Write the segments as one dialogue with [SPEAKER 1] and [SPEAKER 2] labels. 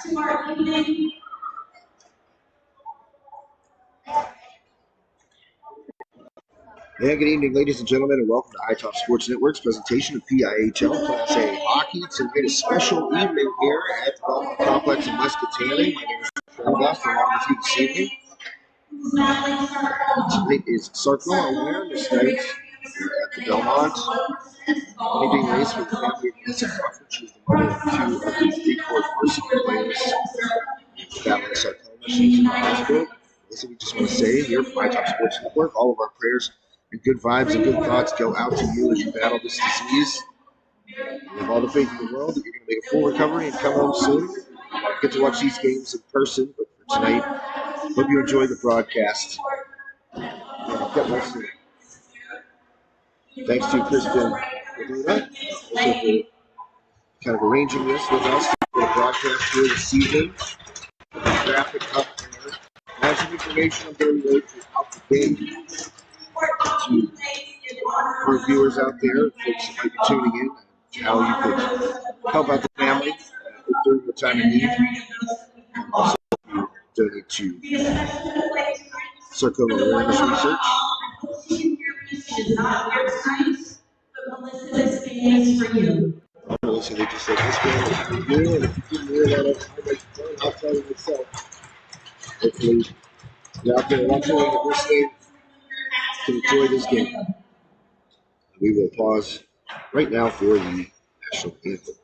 [SPEAKER 1] to our evening.
[SPEAKER 2] Yeah, good evening, ladies and gentlemen, and welcome to iTop Sports Network's presentation of PIHL Class A Hockey. Tonight, a special evening here at the Belmont Complex in Muscatine. My name is August, along with you this evening. Tonight is Sarcoma Awareness Night here at the Belmont. Money being raised for the family of Lisa Crawford. She's the mother of two of the Freeport varsity players battling sarcoma. She's in the hospital. Listen, we just want to say here from iTop Sports Network, all of our prayers and good vibes and good thoughts go out to you as you battle this disease. We have all the faith in the world that you're going to make a full recovery and come home soon. Get to watch these games in person, but for tonight, hope you enjoy the broadcast. Get well soon. Thanks to Kristen Medina, also for kind of arranging this with us for the broadcast here this evening. Graphic up there. Has some information I'm very late throughout the game to our viewers out there, folks that might be tuning in, how you could help out the family during the time of need. And also, you donate to sarcoma awareness research.
[SPEAKER 1] This game is for you.
[SPEAKER 2] Melissa, they just said this game is for you, and if you didn't hear that, I'll tell you myself. Hopefully, you're out there watching and listening to enjoy this game. We will pause right now for the national anthem.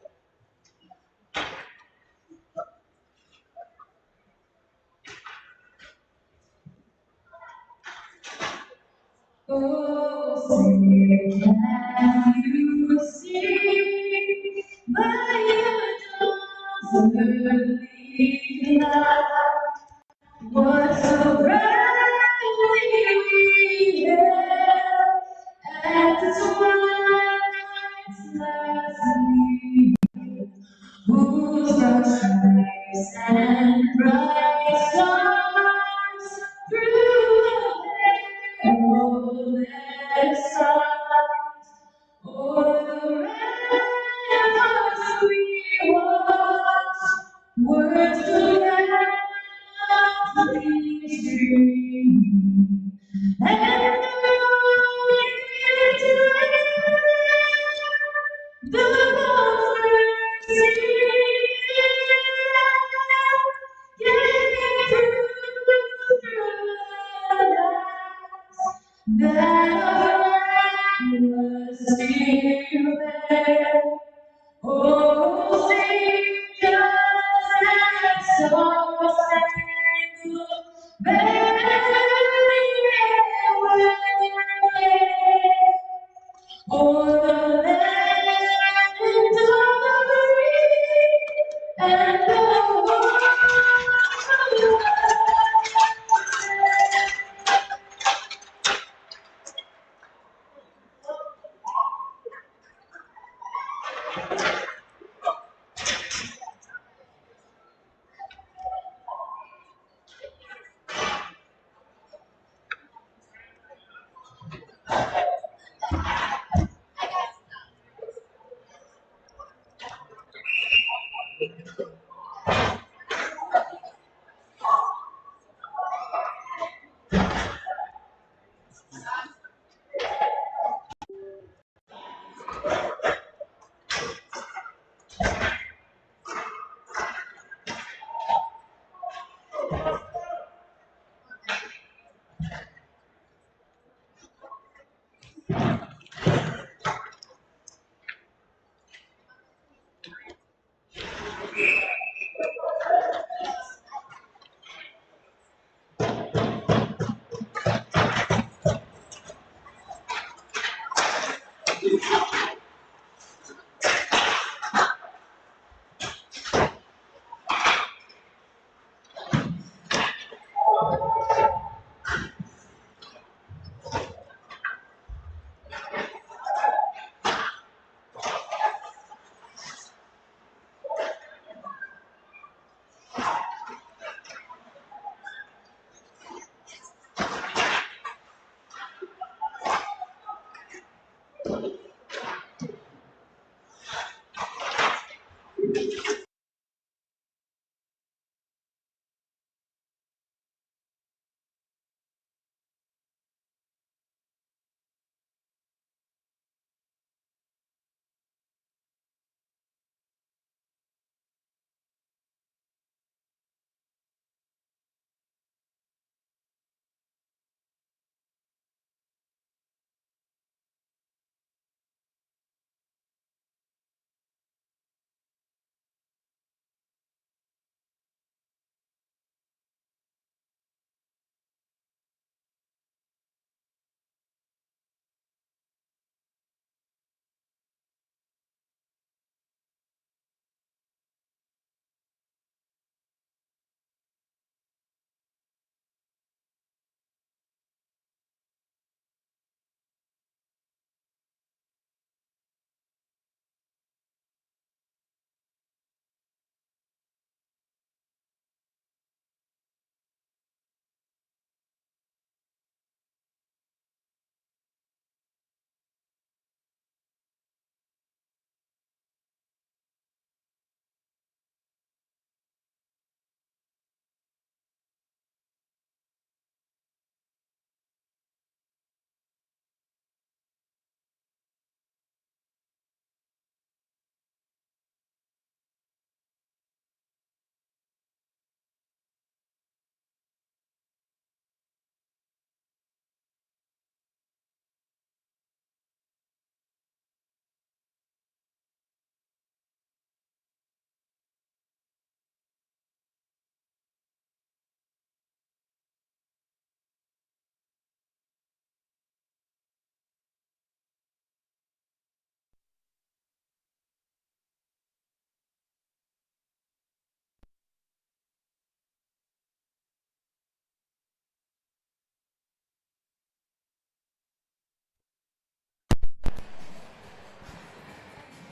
[SPEAKER 1] Oh, sing, can you see my dawn's early light? What so brightly we hailed at the twilight's last gleam, whose dark stripes and bright stars through the perilous skies o'er the ramparts we watched, words to loudly stream, and the Lord's mercy gave through the that was still there. Oh, sing just and song spangled banner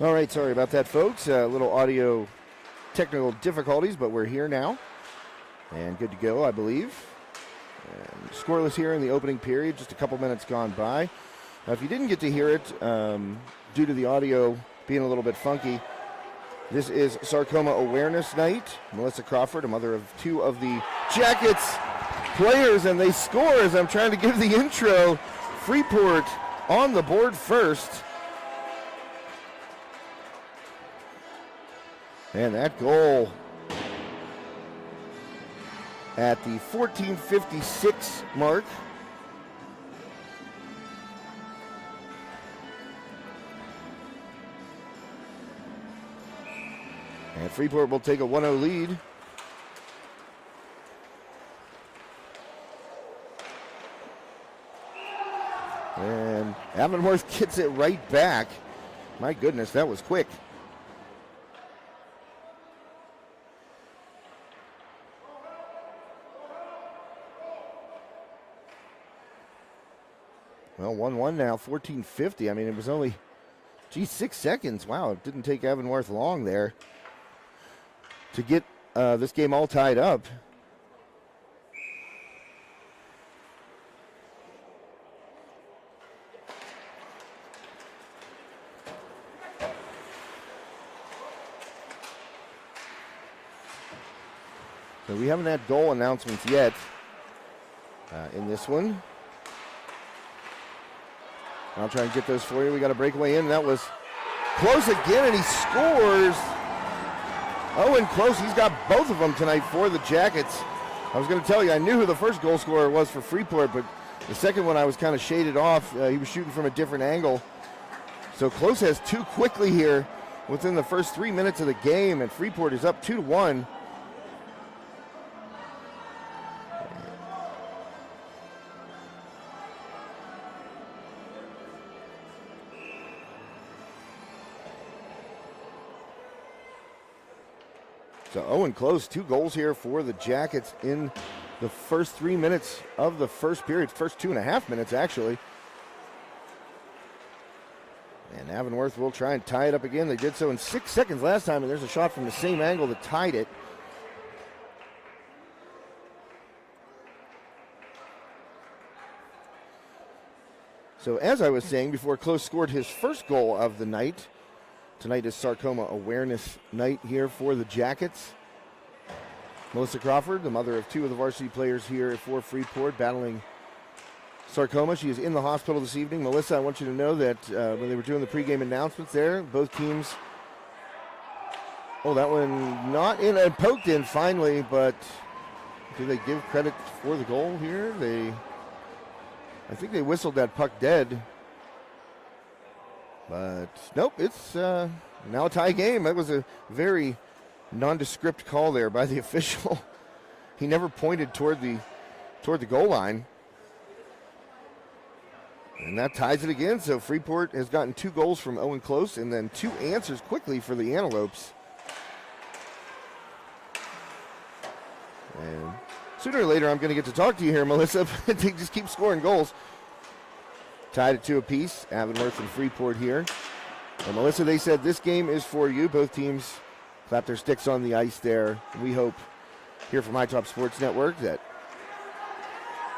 [SPEAKER 3] All right, sorry about that, folks. A little audio technical difficulties, but we're here now. And good to go, I believe. And scoreless here in the opening period, just a couple minutes gone by. Now, if you didn't get to hear it, due to the audio being a little bit funky, this is Sarcoma Awareness Night. Melissa Crawford, a mother of two of the Jackets players, and they score as I'm trying to give the intro. Freeport on the board first. And that goal at the 14:56 mark. And Freeport will take a 1-0 lead. And Avonworth gets it right back. My goodness, that was quick. Well, 1-1 now, 14:50. I mean, it was only, 6 seconds. Wow, it didn't take Avonworth long there to get this game all tied up. So we haven't had goal announcements yet in this one. I'll try and get those for you. We got a breakaway in. That was close again, and he scores. Owen Close, he's got both of them tonight for the Jackets. I was going to tell you, I knew who the first goal scorer was for Freeport, but the second one I was kind of shaded off. He was shooting from a different angle. So Close has two quickly here within the first 3 minutes of the game, and Freeport is up 2-1. So Owen Close, 2 goals here for the Jackets in the first 3 minutes of the first period, first 2.5 minutes actually. And Avonworth will try and tie it up again. They did so in 6 seconds last time, and there's a shot from the same angle that tied it. So as I was saying before, Close scored his first goal of the night. Tonight is Sarcoma Awareness Night here for the Jackets. Melissa Crawford, the mother of two of the varsity players here for Freeport, battling sarcoma. She is in the hospital this evening. Melissa, I want you to know that when they were doing the pregame announcements there, both teams, that one not in, and poked in finally, but do they give credit for the goal here? I think they whistled that puck dead. But nope, it's now a tie game. That was a very nondescript call there by the official. He never pointed toward the goal line. And that ties it again. So Freeport has gotten 2 goals from Owen Close and then 2 answers quickly for the Antelopes. And sooner or later I'm going to get to talk to you here, Melissa, but they just keep scoring goals. Tied at 2 apiece, Avonworth and Freeport here. And Melissa, they said this game is for you. Both teams clap their sticks on the ice there. We hope here from High Top Sports Network that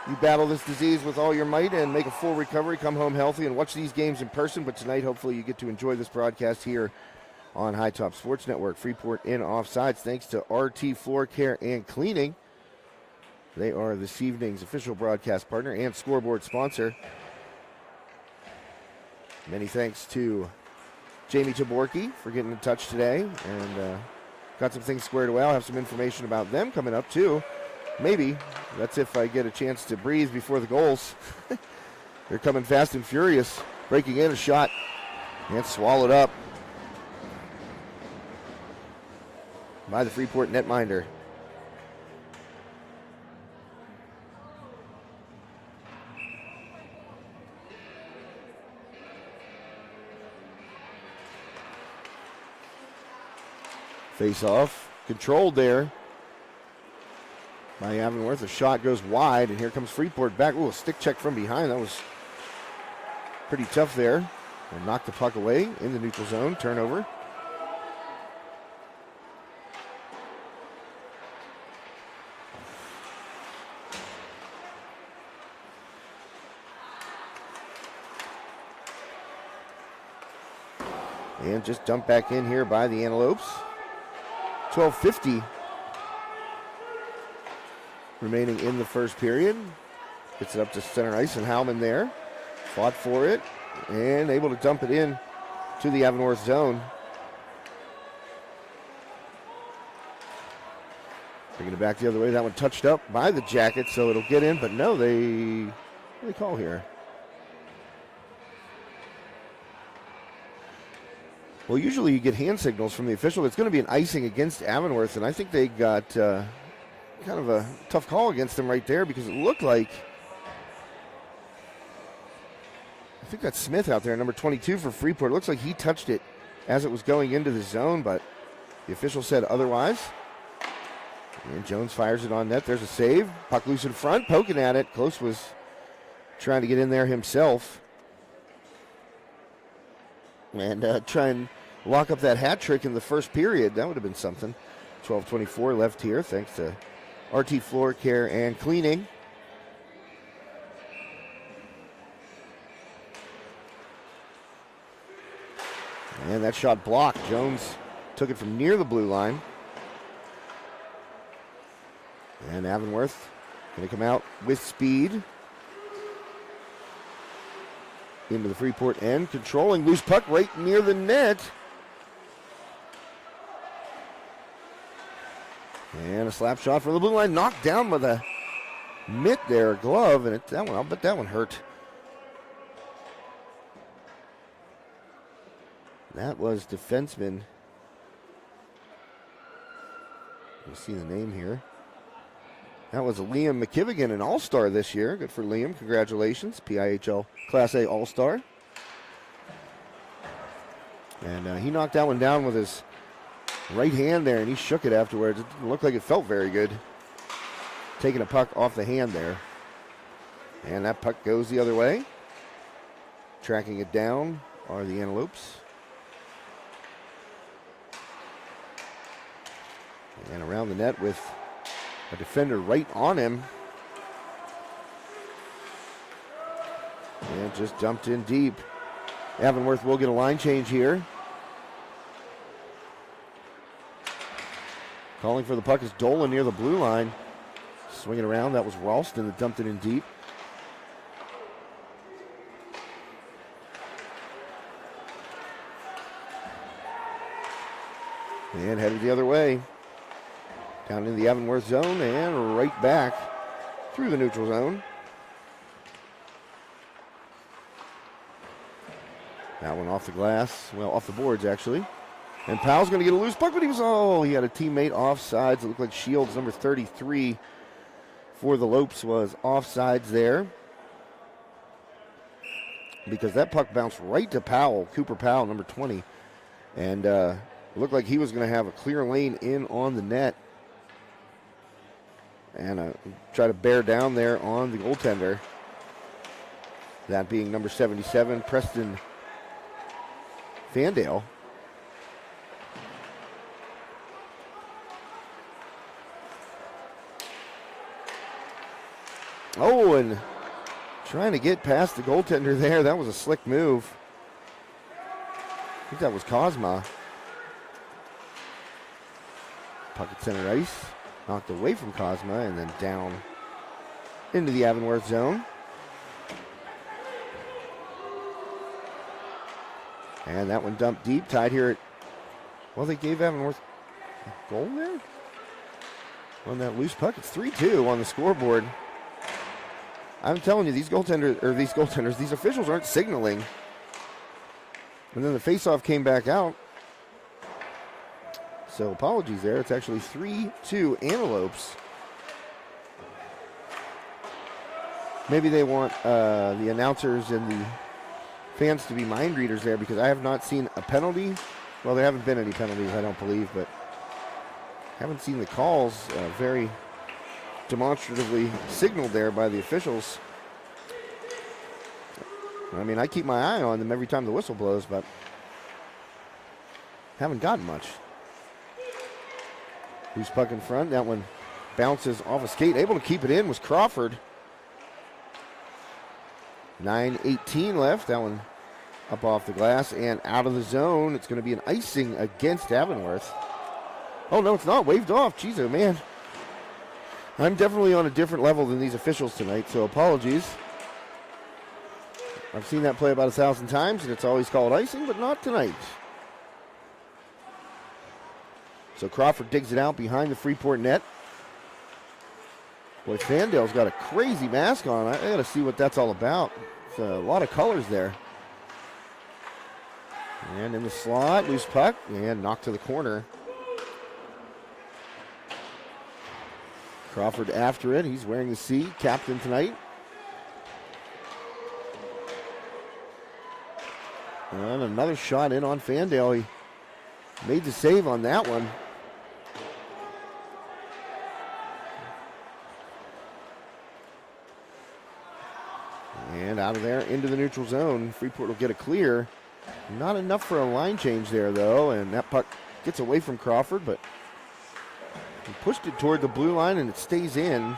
[SPEAKER 3] you battle this disease with all your might and make a full recovery, come home healthy, and watch these games in person. But tonight, hopefully, you get to enjoy this broadcast here on High Top Sports Network. Freeport in offsides, thanks to RT Floor Care and Cleaning. They are this evening's official broadcast partner and scoreboard sponsor. Many thanks to Jamie Taborki for getting in touch today and got some things squared away. I'll have some information about them coming up too. Maybe. That's if I get a chance to breathe before the goals. They're coming fast and furious. Breaking in a shot and swallowed up by the Freeport netminder. Face off, controlled there by Avonworth. The shot goes wide, and here comes Freeport back. Ooh, a stick check from behind. That was pretty tough there. will knock the puck away in the neutral zone. Turnover. And just dumped back in here by the Antelopes. 12:50 remaining in the first period. Gets it up to center ice, and Howman there. Fought for it and able to dump it in to the Avonworth zone. Bringing it back the other way. That one touched up by the Jackets, so it'll get in, but no, what do they call here? Well, usually you get hand signals from the official. It's going to be an icing against Avonworth, and I think they got kind of a tough call against them right there because it looked like, I think that's Smith out there, number 22 for Freeport. It looks like he touched it as it was going into the zone, but the official said otherwise. And Jones fires it on net. There's a save. Puck loose in front, poking at it. Close was trying to get in there himself and try and lock up that hat trick in the first period. That would have been something. 12:24 left here, thanks to RT Floor Care and Cleaning. And that shot blocked. Jones took it from near the blue line. And Avonworth going to come out with speed into the Freeport end, controlling loose puck right near the net. And a slap shot from the blue line, knocked down with a mitt there, a glove, and I'll bet that one hurt. That was defenseman. You see the name here. That was Liam McKivigan, an All-Star this year. Good for Liam. Congratulations. PIHL Class A All-Star. And he knocked that one down with his right hand there, and he shook it afterwards. It didn't look like it felt very good. Taking a puck off the hand there. And that puck goes the other way. Tracking it down are the Antelopes. And around the net with a defender right on him. And just dumped in deep. Avonworth will get a line change here. Calling for the puck is Dolan near the blue line. Swinging around, that was Ralston that dumped it in deep. And headed the other way. Down in the Avonworth zone and right back through the neutral zone. That one off the glass, well, off the boards actually. And Powell's going to get a loose puck, but he had a teammate offsides. It looked like Shields, number 33 for the Lopes, was offsides there. Because that puck bounced right to Powell, Cooper Powell, number 20. And it looked like he was going to have a clear lane in on the net. And try to bear down there on the goaltender. That being number 77, Preston Fandale. Oh, and trying to get past the goaltender there. That was a slick move. I think that was Kozma. Puck at center ice. Knocked away from Kozma and then down into the Avonworth zone. And that one dumped deep, tied here at, well, they gave Avonworth a goal there? On that loose puck, it's 3-2 on the scoreboard. I'm telling you, these officials aren't signaling. And then the faceoff came back out. So apologies there. It's actually 3-2 Antelopes. Maybe they want the announcers and the fans to be mind readers there because I have not seen a penalty. Well, there haven't been any penalties, I don't believe, but haven't seen the calls very demonstratively signaled there by the officials. I mean, I keep my eye on them every time the whistle blows, but haven't gotten much. Loose puck in front. That one bounces off a skate. Able to keep it in was Crawford. 9:18 left. That one up off the glass and out of the zone. It's going to be an icing against Avonworth. Oh, no, it's not. Waved off. Jeez, oh, man. I'm definitely on a different level than these officials tonight, so apologies. I've seen that play about 1,000 times, and it's always called icing, but not tonight. So Crawford digs it out behind the Freeport net. Boy, Fandale's got a crazy mask on. I got to see what that's all about. It's a lot of colors there. And in the slot, loose puck, and knocked to the corner. Crawford after it. He's wearing the C, captain tonight. And another shot in on Fandale. He made the save on that one. And out of there into the neutral zone. Freeport will get a clear. Not enough for a line change there, though. And that puck gets away from Crawford, but he pushed it toward the blue line, and it stays in.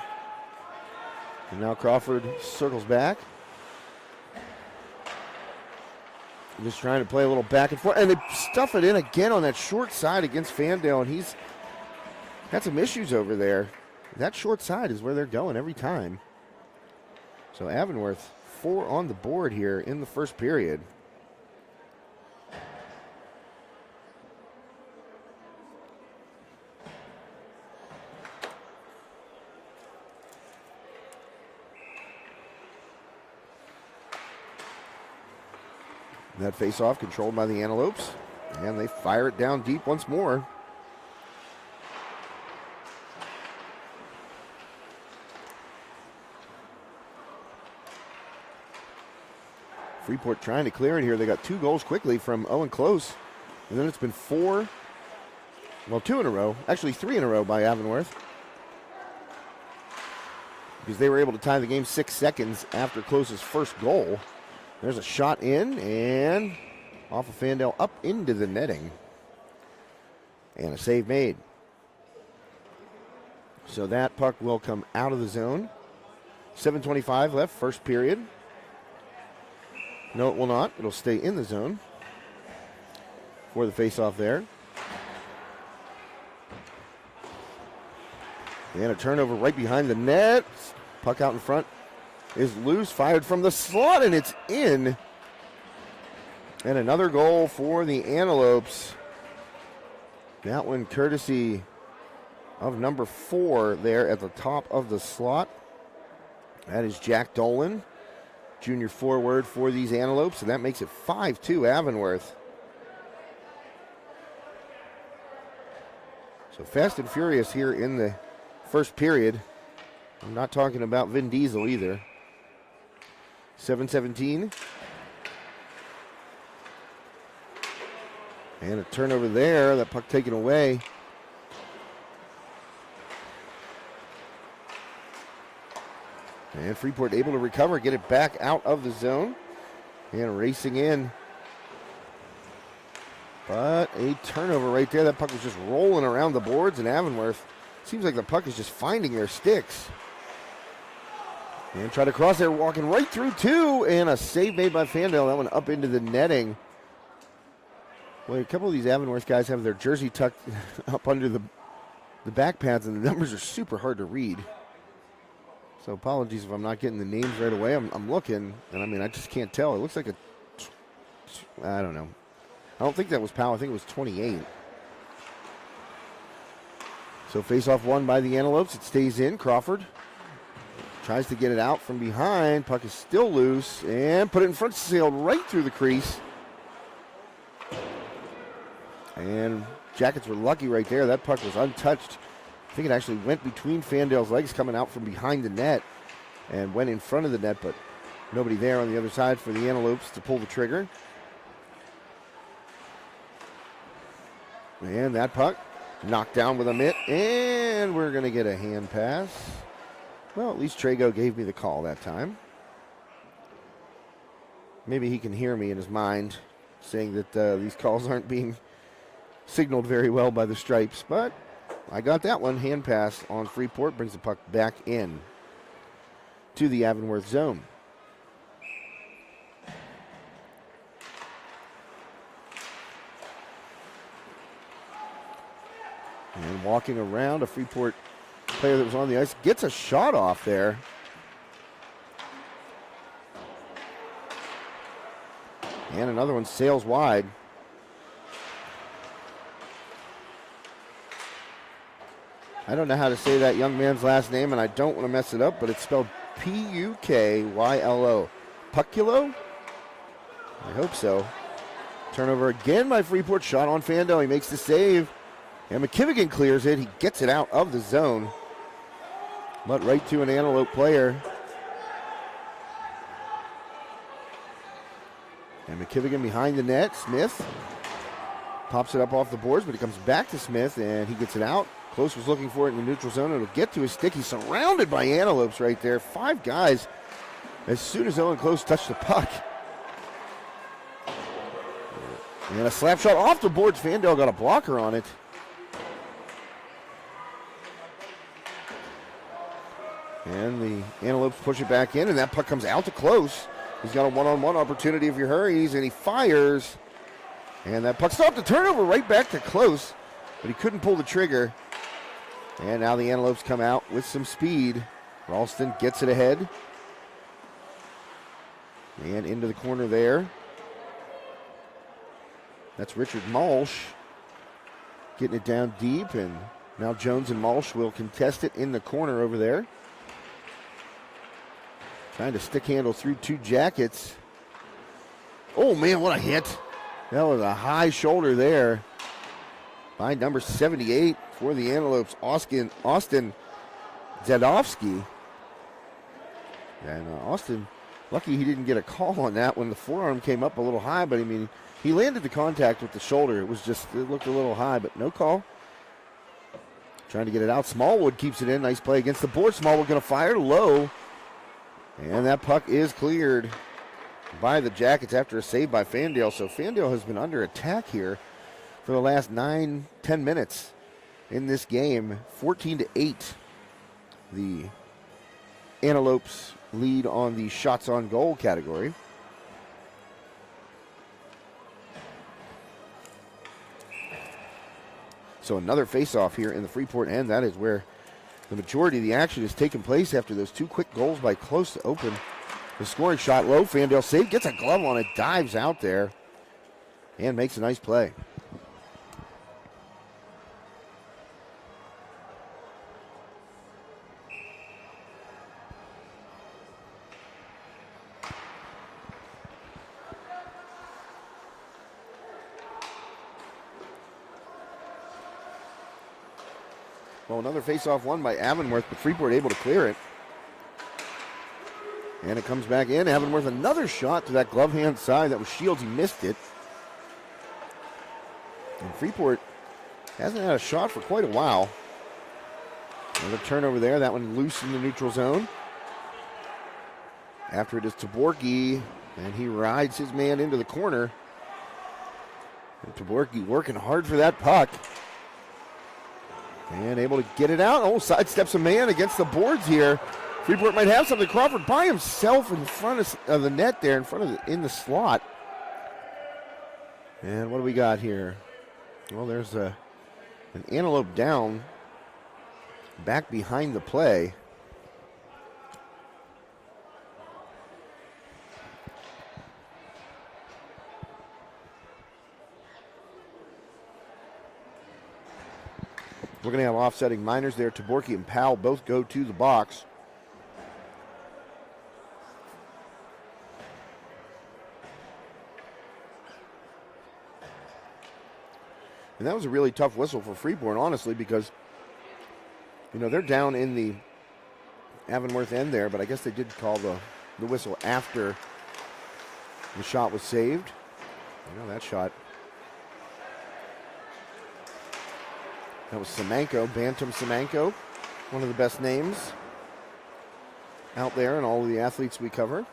[SPEAKER 3] And now Crawford circles back. Just trying to play a little back and forth. And they stuff it in again on that short side against Fandale, and he's had some issues over there. That short side is where they're going every time. So Avonworth, 4 on the board here in the first period. That face-off controlled by the Antelopes, and they fire it down deep once more. Freeport trying to clear it here. They got 2 goals quickly from Owen Close, and then it's been 2 in a row, actually 3 in a row by Avonworth, because they were able to tie the game 6 seconds after Close's first goal. There's a shot in, and off of Fandale up into the netting. And a save made. So that puck will come out of the zone. 7:25 left, first period. No, it will not. It'll stay in the zone for the face-off there. And a turnover right behind the net. Puck out in front is loose, fired from the slot, and it's in. And another goal for the Antelopes. That one courtesy of number 4 there at the top of the slot. That is Jack Dolan, junior forward for these Antelopes, and that makes it 5-2 Avonworth. So fast and furious here in the first period. I'm not talking about Vin Diesel either. 7:17. And a turnover there. That puck taken away. And Freeport able to recover, get it back out of the zone. And racing in. But a turnover right there. That puck was just rolling around the boards, and Avonworth, seems like the puck is just finding their sticks. And try to cross there, walking right through 2, and a save made by Fandale. That one up into the netting. Well, a couple of these Avonworth guys have their jersey tucked up under the back pads, and the numbers are super hard to read. So apologies if I'm not getting the names right away. I'm looking, and I mean, I just can't tell. It looks like I don't know. I don't think that was Powell. I think it was 28. So face-off won by the Antelopes. It stays in. Crawford tries to get it out from behind. Puck is still loose, and put it in front, sailed right through the crease. And Jackets were lucky right there. That puck was untouched. I think it actually went between Fandale's legs coming out from behind the net and went in front of the net, but nobody there on the other side for the Antelopes to pull the trigger. And that puck knocked down with a mitt, and we're going to get a hand pass. Well, at least Trago gave me the call that time. Maybe he can hear me in his mind saying that these calls aren't being signaled very well by the Stripes, but I got that one. Hand pass on Freeport brings the puck back in to the Avonworth zone. And walking around, a Freeport player that was on the ice gets a shot off there. And another one sails wide. I don't know how to say that young man's last name, and I don't want to mess it up, but it's spelled P-U-K-Y-L-O. Puckulo? I hope so. Turnover again by Freeport. Shot on Fando. He makes the save. And McKivigan clears it. He gets it out of the zone. But right to an Antelope player. And McKivigan behind the net. Smith pops it up off the boards, but it comes back to Smith, and he gets it out. Close was looking for it in the neutral zone. It'll get to his stick. He's surrounded by Antelopes right there. 5 guys as soon as Owen Close touched the puck. And a slap shot off the boards. Fandale got a blocker on it. And the Antelopes push it back in, and that puck comes out to Close. He's got a one-on-one opportunity if he hurries, and he fires. And that puck stopped the turnover right back to Close, but he couldn't pull the trigger. And now the Antelopes come out with some speed. Ralston gets it ahead. And into the corner there. That's Richard Malsh getting it down deep, and now Jones and Malsh will contest it in the corner over there. Trying to stick handle through 2 Jackets. Oh man, what a hit. That was a high shoulder there by number 78 for the Antelopes, Austin Zadovsky. And Austin, lucky he didn't get a call on that when the forearm came up a little high, but I mean, he landed the contact with the shoulder. It looked a little high, but no call. Trying to get it out. Smallwood keeps it in. Nice play against the board. Smallwood going to fire low. And that puck is cleared by the Jackets after a save by Fandale. So Fandale has been under attack here for the last 9-10 minutes in this game. 14-8. The Antelopes lead on the shots on goal category. So another face-off here in the Freeport end. That is where the majority of the action has taken place after those 2 quick goals by Close to open the scoring shot. Low, Fandale save, gets a glove on it, dives out there, and makes a nice play. Well, another face-off won by Avonworth, but Freeport able to clear it. And it comes back in. Avonworth, another shot to that glove hand side. That was Shields. He missed it. And Freeport hasn't had a shot for quite a while. Another turnover there. That one loose in the neutral zone. After it is Taborki, and he rides his man into the corner. And Taborki working hard for that puck. And able to get it out. Oh, sidesteps a man against the boards here. Freeport might have something. Crawford by himself in front of the net there, in the slot. And what do we got here? Well, there's an Antelope down back behind the play. We're going to have offsetting minors there. Taborki and Powell both go to the box. And that was a really tough whistle for Freeport, honestly, because, they're down in the Avonworth end there, but I guess they did call the whistle after the shot was saved. That shot. That was Semenko, Bantam Semenko, one of the best names out there and all of the athletes we cover.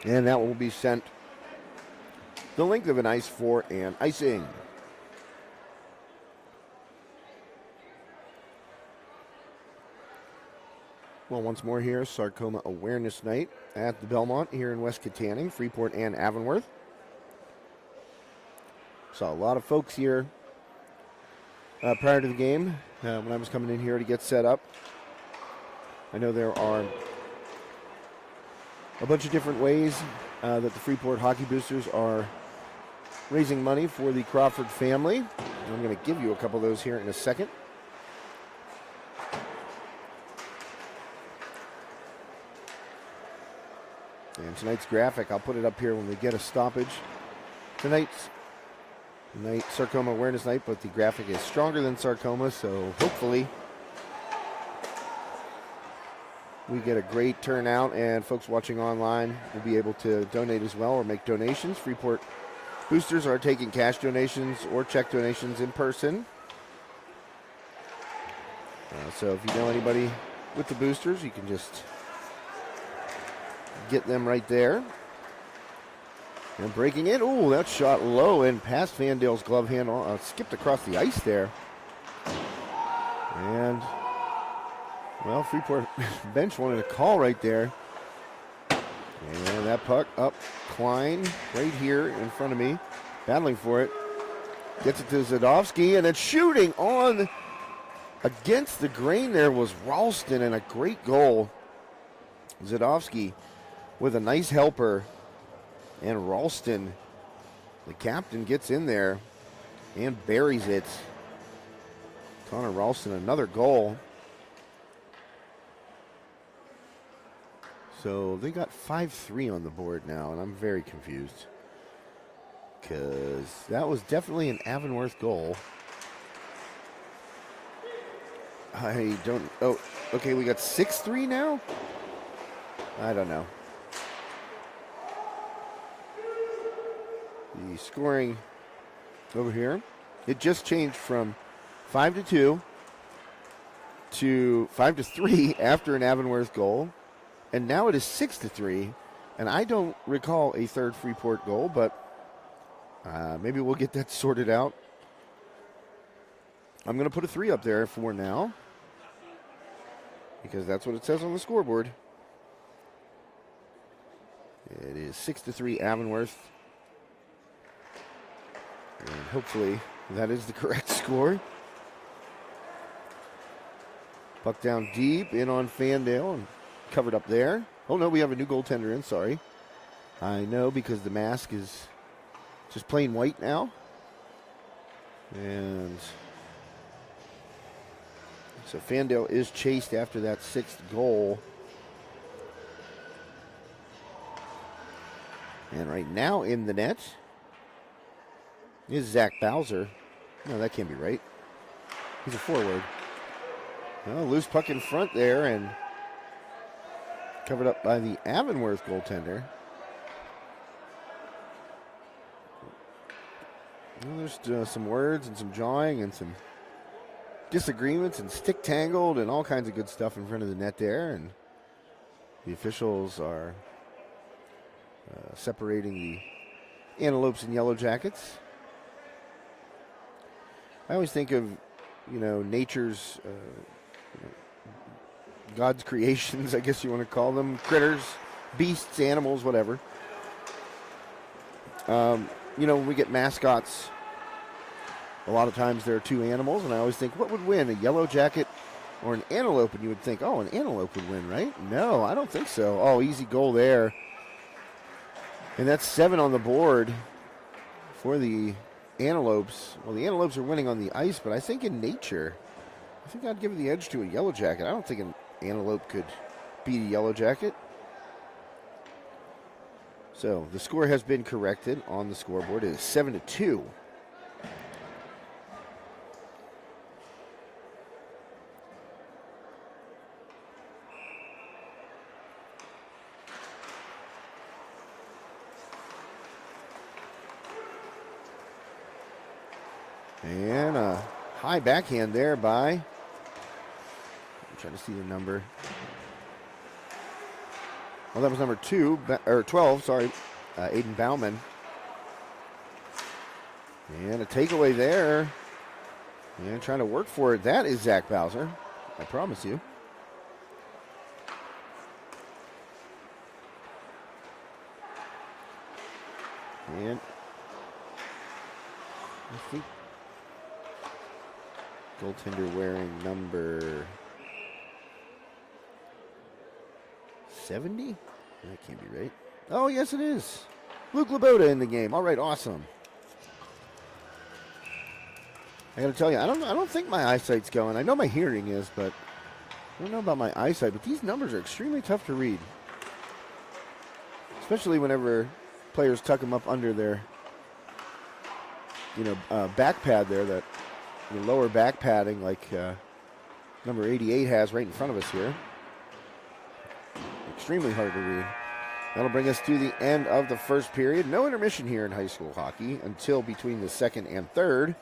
[SPEAKER 3] And that will be sent the length of an ice for an icing. Well, once more here, Sarcoma Awareness Night at the Belmont here in West Katanning, Freeport and Avonworth. Saw a lot of folks here prior to the game when I was coming in here to get set up. I know there are a bunch of different ways that the Freeport Hockey Boosters are raising money for the Crawford family. I'm going to give you a couple of those here in a second. And tonight's graphic, I'll put it up here when we get a stoppage. Tonight's Sarcoma Awareness Night, but the graphic is stronger than sarcoma, so hopefully we get a great turnout, and folks watching online will be able to donate as well or make donations. Freeport Boosters are taking cash donations or check donations in person. So if you know anybody with the boosters, you can just get them right there. And breaking in. Oh, that shot low and past Vandale's glove hand. Skipped across the ice there. And, well, Freeport bench wanted a call right there. And that puck up. Klein right here in front of me. Battling for it. Gets it to Zadovsky. And then shooting on against the grain there was Ralston, and a great goal. Zadovsky with a nice helper, and Ralston, the captain, gets in there and buries it. Connor Ralston, another goal. So they got 5-3 on the board now, and I'm very confused because that was definitely an Avonworth goal. I don't, oh, okay, we got 6-3 now? I don't know. The scoring over here, it just changed from 5-2 to 5-3 after an Avonworth goal, and now it is 6-3. And I don't recall a third Freeport goal, but maybe we'll get that sorted out. I'm going to put a 3 up there for now because that's what it says on the scoreboard. It is 6-3 Avonworth. And hopefully that is the correct score. Puck down deep, in on Fandale, and covered up there. Oh no, we have a new goaltender in, sorry. I know, because the mask is just plain white now. And so Fandale is chased after that 6th goal. And right now in the net is Zach Bowser. No, that can't be right. He's a forward. Well, loose puck in front there and covered up by the Avonworth goaltender. Well, there's some words and some jawing and some disagreements and stick tangled and all kinds of good stuff in front of the net there. And the officials are separating the Antelopes and Yellowjackets. I always think of, nature's, God's creations, I guess you want to call them, critters, beasts, animals, whatever. When we get mascots, a lot of times there are 2 animals, and I always think, what would win, a Yellowjacket or an antelope? And you would think, oh, an antelope would win, right? No, I don't think so. Oh, easy goal there. And that's 7 on the board for the Antelopes. Well, the Antelopes are winning on the ice, but I think in nature, I think I'd give the edge to a Yellowjacket. I don't think an Antelope could beat a Yellowjacket. So the score has been corrected on the scoreboard. It is 7-2. And a high backhand there by, I'm trying to see the number. Well, that was number 12, sorry, Aiden Bauman. And a takeaway there. And trying to work for it. That is Zach Bowser, I promise you. And I think goaltender wearing number 70? That can't be right. Oh, yes, it is. Luke Laboda in the game. All right, awesome. I got to tell you, I don't think my eyesight's going. I know my hearing is, but I don't know about my eyesight. But these numbers are extremely tough to read, especially whenever players tuck them up under their, back pad there, that lower back padding like number 88 has right in front of us here. Extremely hard to read. That'll bring us to the end of the first period. No intermission here in high school hockey until between the second and third.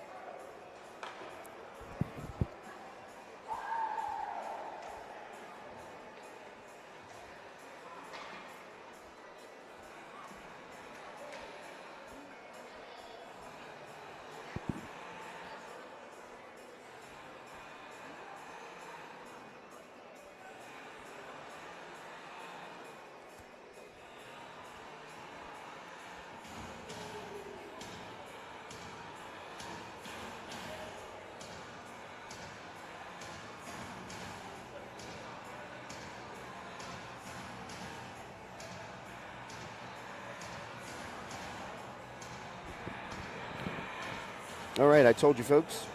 [SPEAKER 3] All right, I told you folks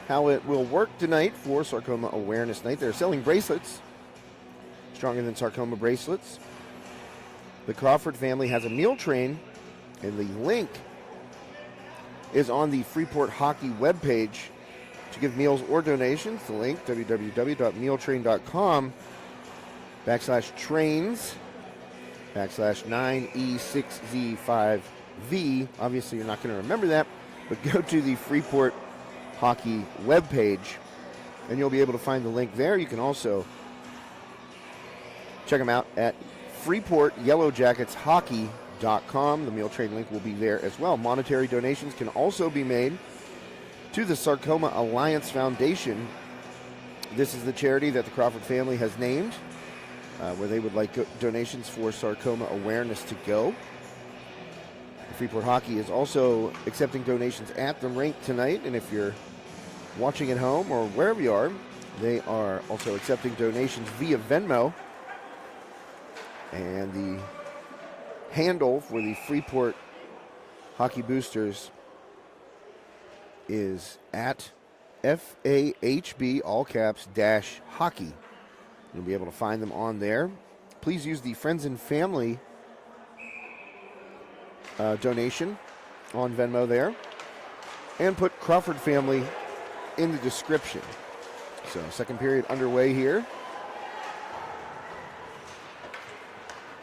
[SPEAKER 3] how it will work tonight for Sarcoma Awareness Night. They're selling bracelets, Stronger Than Sarcoma bracelets. The Crawford family has a meal train, and the link is on the Freeport Hockey webpage to give meals or donations. The link, www.mealtrain.com/trains/9E6Z5V. Obviously, you're not going to remember that, but go to the Freeport Hockey webpage, and you'll be able to find the link there. You can also check them out at FreeportYellowjacketsHockey.com. The meal train link will be there as well. Monetary donations can also be made to the Sarcoma Alliance Foundation. This is the charity that the Crawford family has named, where they would like donations for sarcoma awareness to go. Freeport Hockey is also accepting donations at the rink tonight, and if you're watching at home or wherever you are, they are also accepting donations via Venmo. And the handle for the Freeport Hockey Boosters is at FAHB, all caps, -hockey. You'll be able to find them on there. Please use the Friends and Family donation on Venmo there, and put Crawford family in the description. So second period underway here,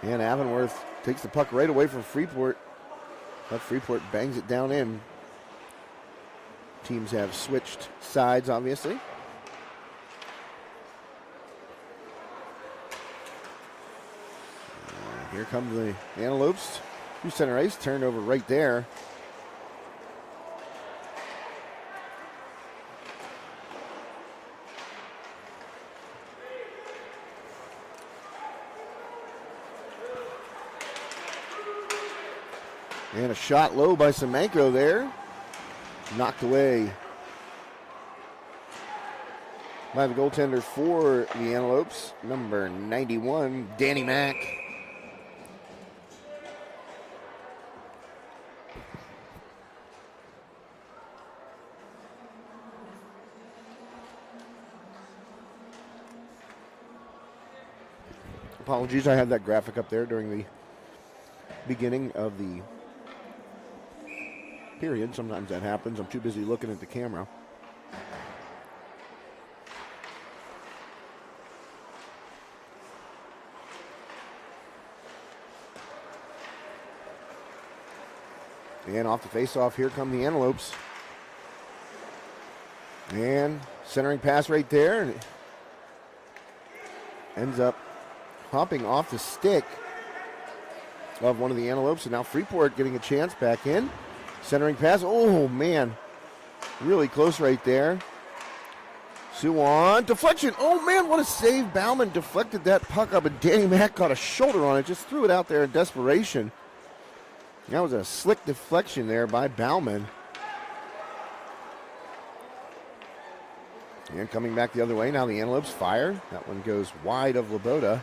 [SPEAKER 3] and Avonworth takes the puck right away from Freeport, but Freeport bangs it down in. Teams have switched sides, obviously. Here come the Antelopes. Through center ice, turned over right there. And a shot low by Semenko there. Knocked away by the goaltender for the Antelopes, number 91, Danny Mack. Apologies, I had that graphic up there during the beginning of the period. Sometimes that happens. I'm too busy looking at the camera. And off the face-off, here come the Antelopes. And centering pass right there. ends up hopping off the stick of one of the Antelopes, and now Freeport getting a chance back in. Centering pass. Oh, man. Really close right there. Suwan. Deflection. Oh, man, what a save. Bauman deflected that puck up, and Danny Mack caught a shoulder on it. Just threw it out there in desperation. That was a slick deflection there by Bauman. And coming back the other way, now the Antelopes fire. That one goes wide of Laboda.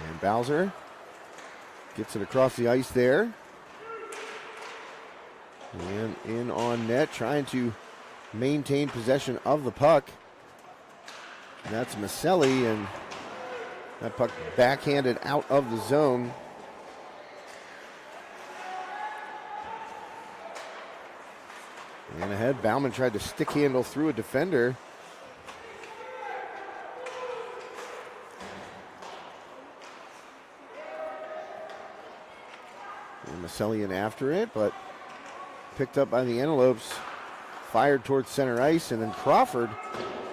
[SPEAKER 3] And Bowser gets it across the ice there. And in on net, trying to maintain possession of the puck. And that's Maselli, and that puck backhanded out of the zone. And ahead, Bauman tried to stick handle through a defender. And Maselli in after it, but picked up by the Antelopes. Fired towards center ice, and then Crawford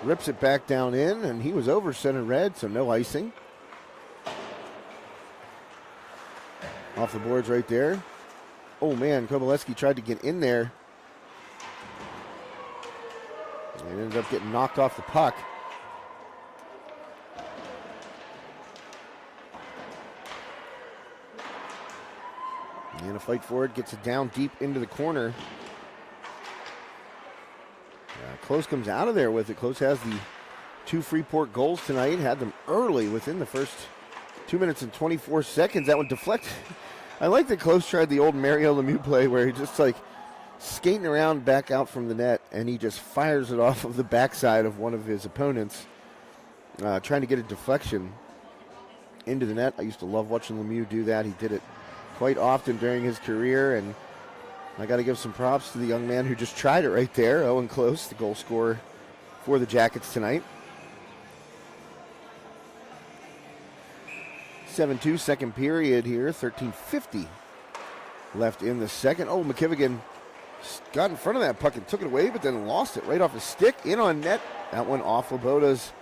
[SPEAKER 3] rips it back down in, and he was over center red, so no icing. Off the boards right there. Oh man, Kovalevsky tried to get in there. And ended up getting knocked off the puck. And a fight for it, gets it down deep into the corner. Close comes out of there with it. Close has the 2 Freeport goals tonight. Had them early within the first 2 minutes and 24 seconds. That one deflected. I like that Close tried the old Mario Lemieux play where he just like skating around back out from the net, and he just fires it off of the backside of one of his opponents, trying to get a deflection into the net. I used to love watching Lemieux do that. He did it quite often during his career, and I got to give some props to the young man who just tried it right there. Owen Close, the goal scorer for the Jackets tonight. 7-2, second period here, 13:50 left in the second. Oh, McKivigan got in front of that puck and took it away, but then lost it right off his stick, in on net. That one off Laboda's,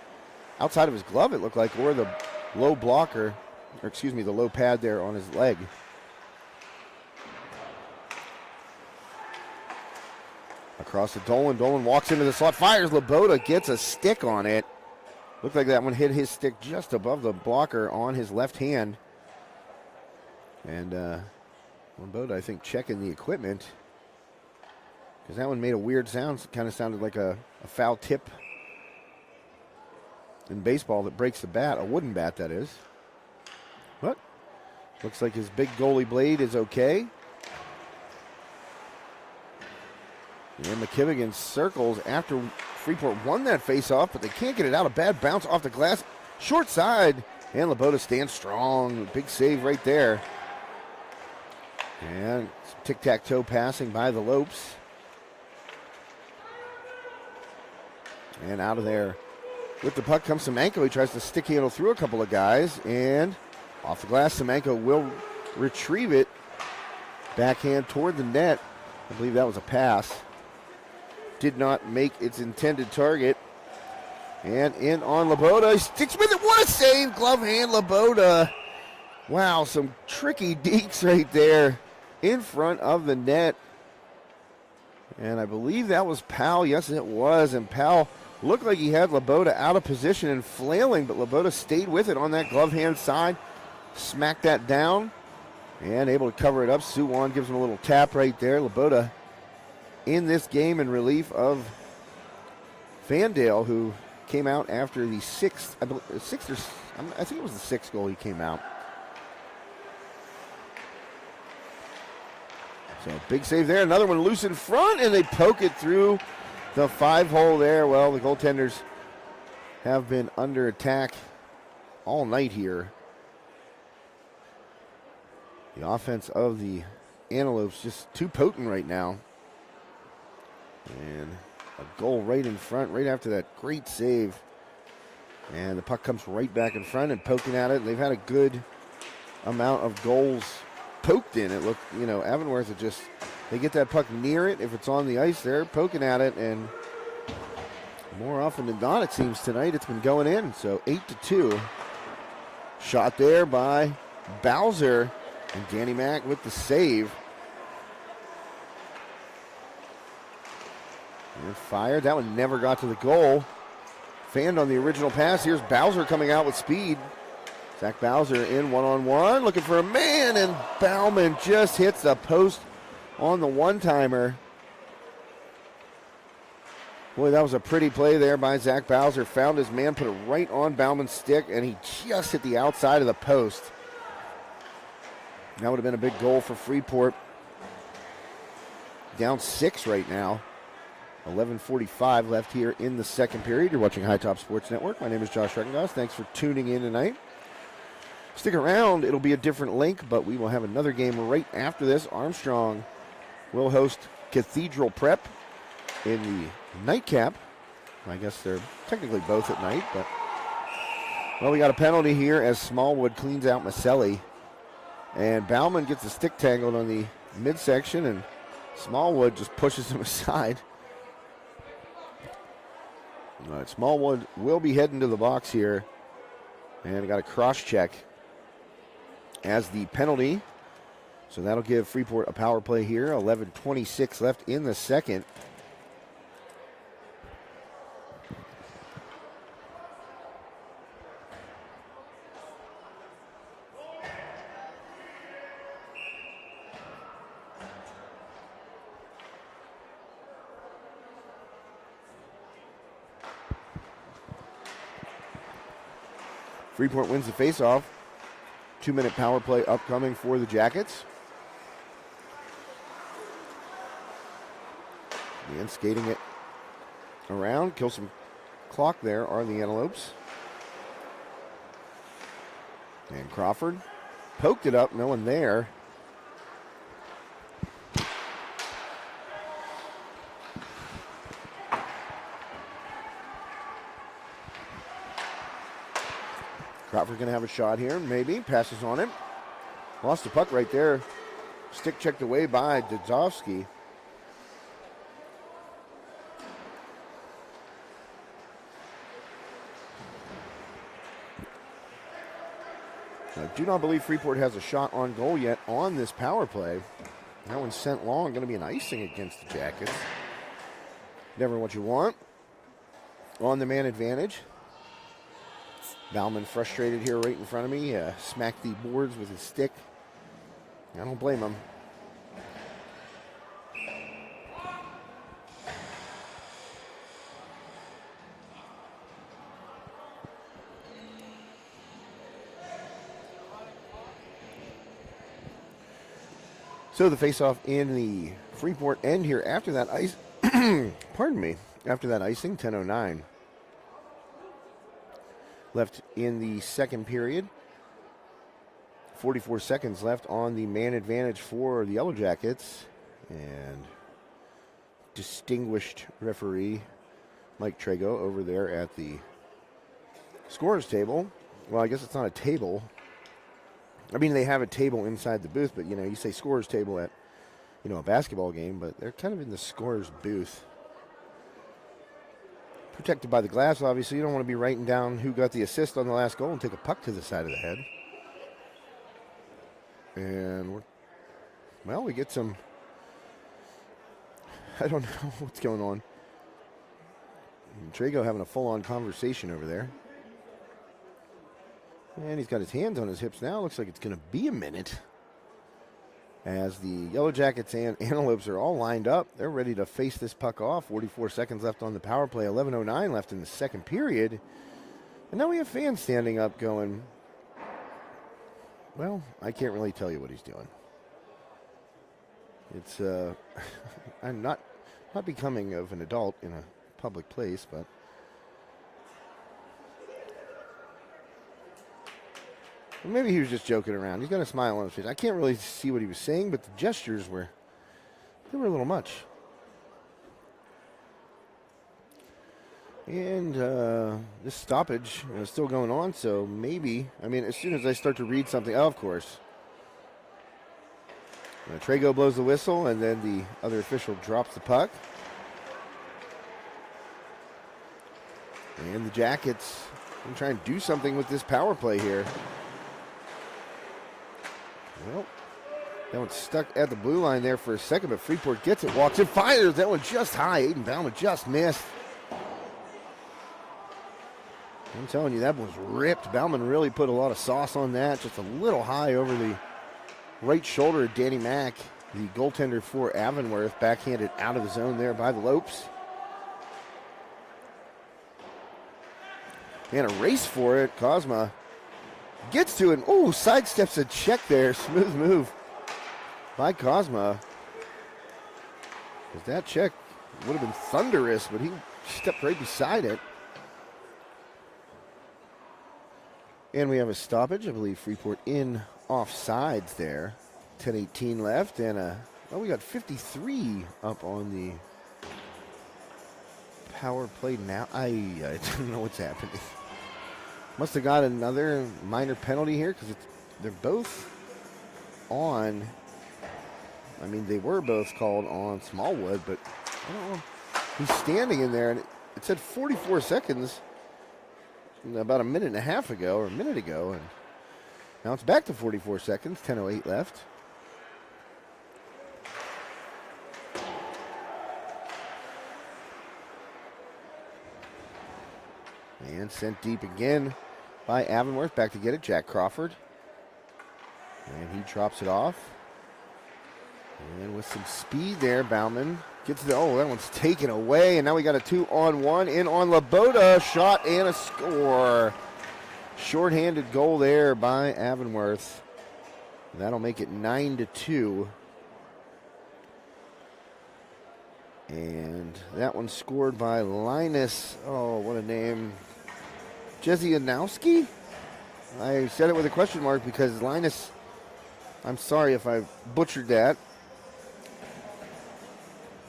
[SPEAKER 3] outside of his glove, it looked like, or the low blocker, or excuse me, the low pad there on his leg. Across to Dolan. Dolan walks into the slot, fires. Laboda gets a stick on it. Looked like that one hit his stick just above the blocker on his left hand. And Laboda, I think, checking the equipment, because that one made a weird sound. It kind of sounded like a foul tip in baseball that breaks the bat, a wooden bat that is. But looks like his big goalie blade is okay. And McKivigan circles after Freeport won that face-off, but they can't get it out. A bad bounce off the glass. Short side. And Laboda stands strong. Big save right there. And some tic-tac-toe passing by the Lopes. And out of there. With the puck comes Semenko. He tries to stick handle through a couple of guys. And off the glass, Semenko will retrieve it. Backhand toward the net. I believe that was a pass. Did not make its intended target. And in on Laboda. He sticks with it. What a save. Glove hand Laboda. Wow, some tricky deeks right there in front of the net. And I believe that was Powell. Yes, it was. And Powell looked like he had Laboda out of position and flailing, but Laboda stayed with it on that glove hand side. Smacked that down and able to cover it up. Suwan gives him a little tap right there. Laboda in this game in relief of Vandale, who came out after the sixth, I think it was the sixth goal he came out. So big save there. Another one loose in front, and they poke it through the 5-hole there. Well, the goaltenders have been under attack all night here. The offense of the Antelopes just too potent right now. And a goal right in front, right after that great save. And the puck comes right back in front and poking at it. They've had a good amount of goals poked in. It looked, Avonworth are just, they get that puck near it. If it's on the ice, they're poking at it. And More often than not, it seems tonight, it's been going in. So 8-2. Shot there by Bowser. And Danny Mack with the save. And fired. That one never got to the goal. Fanned on the original pass. Here's Bowser coming out with speed. Zach Bowser in one-on-one. Looking for a man. And Bauman just hits the post on the one-timer. Boy, that was a pretty play there by Zach Bowser. Found his man, put it right on Bauman's stick, and he just hit the outside of the post. That would have been a big goal for Freeport. Down 6 right now. 11:45 left here in the second period. You're watching High Top Sports Network. My name is Josh Reckengoss. Thanks for tuning in tonight. Stick around. It'll be a different link, but we will have another game right after this. Armstrong will host Cathedral Prep in the nightcap. I guess they're technically both at night, but well, we got a penalty here as Smallwood cleans out Maselli. And Bauman gets the stick tangled on the midsection, and Smallwood just pushes him aside. All right, Smallwood will be heading to the box here. And got a cross check as the penalty. So that'll give Freeport a power play here. 11:26 left in the second. Freeport wins the faceoff. 2-minute power play upcoming for the Jackets. And skating it around, kill some clock there are the Antelopes. And Crawford poked it up, no one there. Crawford going to have a shot here, maybe. Passes on it. Lost the puck right there. Stick checked away by Dadzovsky. I do not believe Freeport has a shot on goal yet on this power play. That one's sent long. Going to be an icing against the Jackets. Never what you want. On the man advantage. Bauman frustrated here right in front of me. Smacked the boards with his stick. I don't blame him. So the face-off in the Freeport end here after that ice. Pardon me. After that icing, 10:09. Left in the second period. 44 seconds left on the man advantage for the Yellowjackets. And distinguished referee Mike Trago over there at the scorer's table. Well, I guess it's not a table. I mean, they have a table inside the booth, but, you know, you say scorer's table at, you know, a basketball game, but they're kind of in the scorer's booth. Protected by the glass, obviously. You don't want to be writing down who got the assist on the last goal and take a puck to the side of the head. And, we get some, I don't know what's going on. Trago having a full-on conversation over there. And he's got his hands on his hips now. Looks like it's going to be a minute. As the Yellowjackets and Antelopes are all lined up. They're ready to face this puck off. 44 seconds left on the power play. 11:09 left in the second period. And now we have fans standing up going, well, I can't really tell you what he's doing. It's, I'm not becoming of an adult in a public place, but maybe he was just joking around. He's got a smile on his face. I can't really see what he was saying, but the gestures were a little much. And this stoppage is still going on, so maybe, I mean, as soon as I start to read something, of course. Trago blows the whistle, and then the other official drops the puck. And the Jackets can try and do something with this power play here. Well, that one's stuck at the blue line there for a second, but Freeport gets it, walks it, fires. That one just high. Aiden Bauman just missed. I'm telling you, that was ripped. Bauman really put a lot of sauce on that. Just a little high over the right shoulder of Danny Mack, the goaltender for Avonworth, backhanded out of the zone there by the Lopes. And a race for it. Kozma gets to it. Oh, sidesteps a check there. Smooth move by Kozma. Because that check would have been thunderous, but he stepped right beside it. And we have a stoppage. I believe Freeport in offsides there. 10:18 left, and we got 53 up on the power play now. I don't know what's happening. Must have got another minor penalty here because they're both on. I mean, they were both called on Smallwood, but I don't know. He's standing in there, and it said 44 seconds about a minute and a half ago, or a minute ago, and now it's back to 44 seconds, 10:08 left. And sent deep again by Avonworth. Back to get it, Jack Crawford. And he drops it off. And with some speed there, Bauman gets the, oh, that one's taken away. And now we got a 2-on-1 in on Laboda. Shot and a score. Shorthanded goal there by Avonworth. That'll make it 9-2. And that one scored by Linus. Oh, what a name. Jezianowski? I said it with a question mark because Linus, I'm sorry if I butchered that.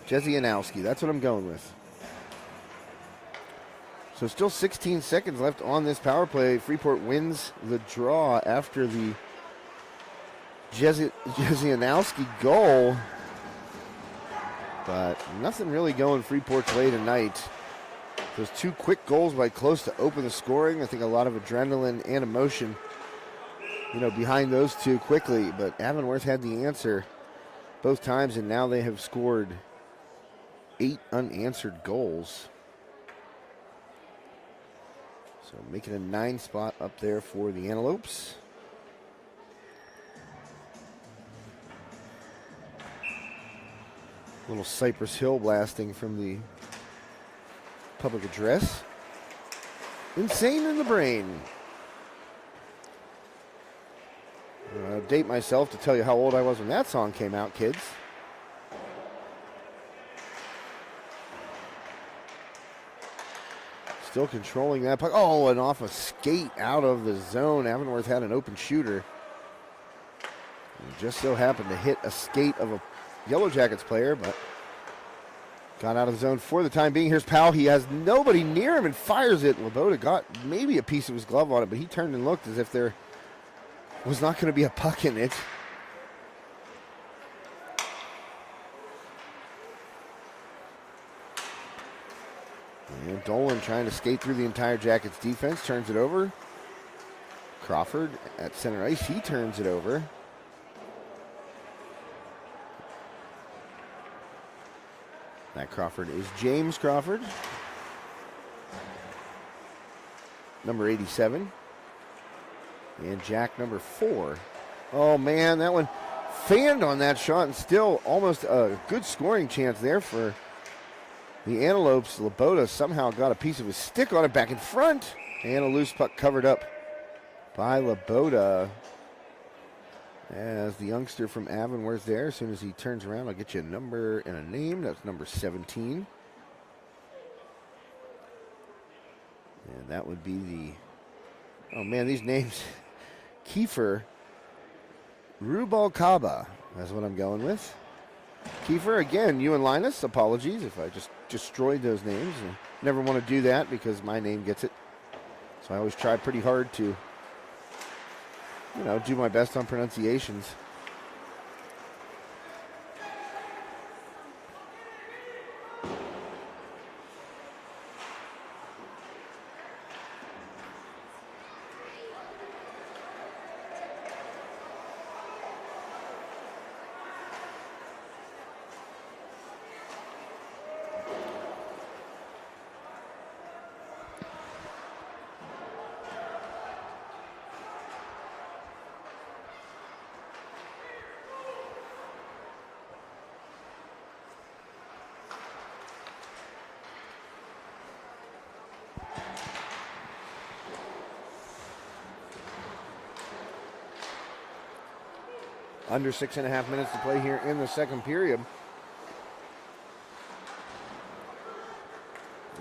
[SPEAKER 3] Jezianowski, that's what I'm going with. So still 16 seconds left on this power play. Freeport wins the draw after the Jezianowski goal. But nothing really going Freeport's way tonight. Those two quick goals by Close to open the scoring. I think a lot of adrenaline and emotion, behind those two quickly. But Avonworth had the answer both times, and now they have scored 8 unanswered goals. So making a 9 spot up there for the Antelopes. A little Cypress Hill blasting from the public address. Insane in the Brain. I'll date myself to tell you how old I was when that song came out, kids. Still controlling that puck. Oh, and off a skate out of the zone. Avonworth had an open shooter. It just so happened to hit a skate of a Yellowjackets player, but got out of the zone for the time being. Here's Powell. He has nobody near him and fires it. Laboda got maybe a piece of his glove on it, but he turned and looked as if there was not going to be a puck in it. And Dolan trying to skate through the entire Jackets defense, turns it over. Crawford at center ice, he turns it over. That Crawford is James Crawford, number 87. And Jack, number 4. Oh, man, that one fanned on that shot, and still almost a good scoring chance there for the Antelopes. Laboda somehow got a piece of his stick on it back in front. And a loose puck covered up by Laboda. As the youngster from Avonworth there, as soon as he turns around, I'll get you a number and a name. That's number 17. And that would be the, oh man, these names. Kiefer Rubalcaba, that's what I'm going with. Kiefer, again, you and Linus, apologies if I just destroyed those names. I never want to do that because my name gets it. So I always try pretty hard to do my best on pronunciations. Under 6.5 minutes to play here in the second period.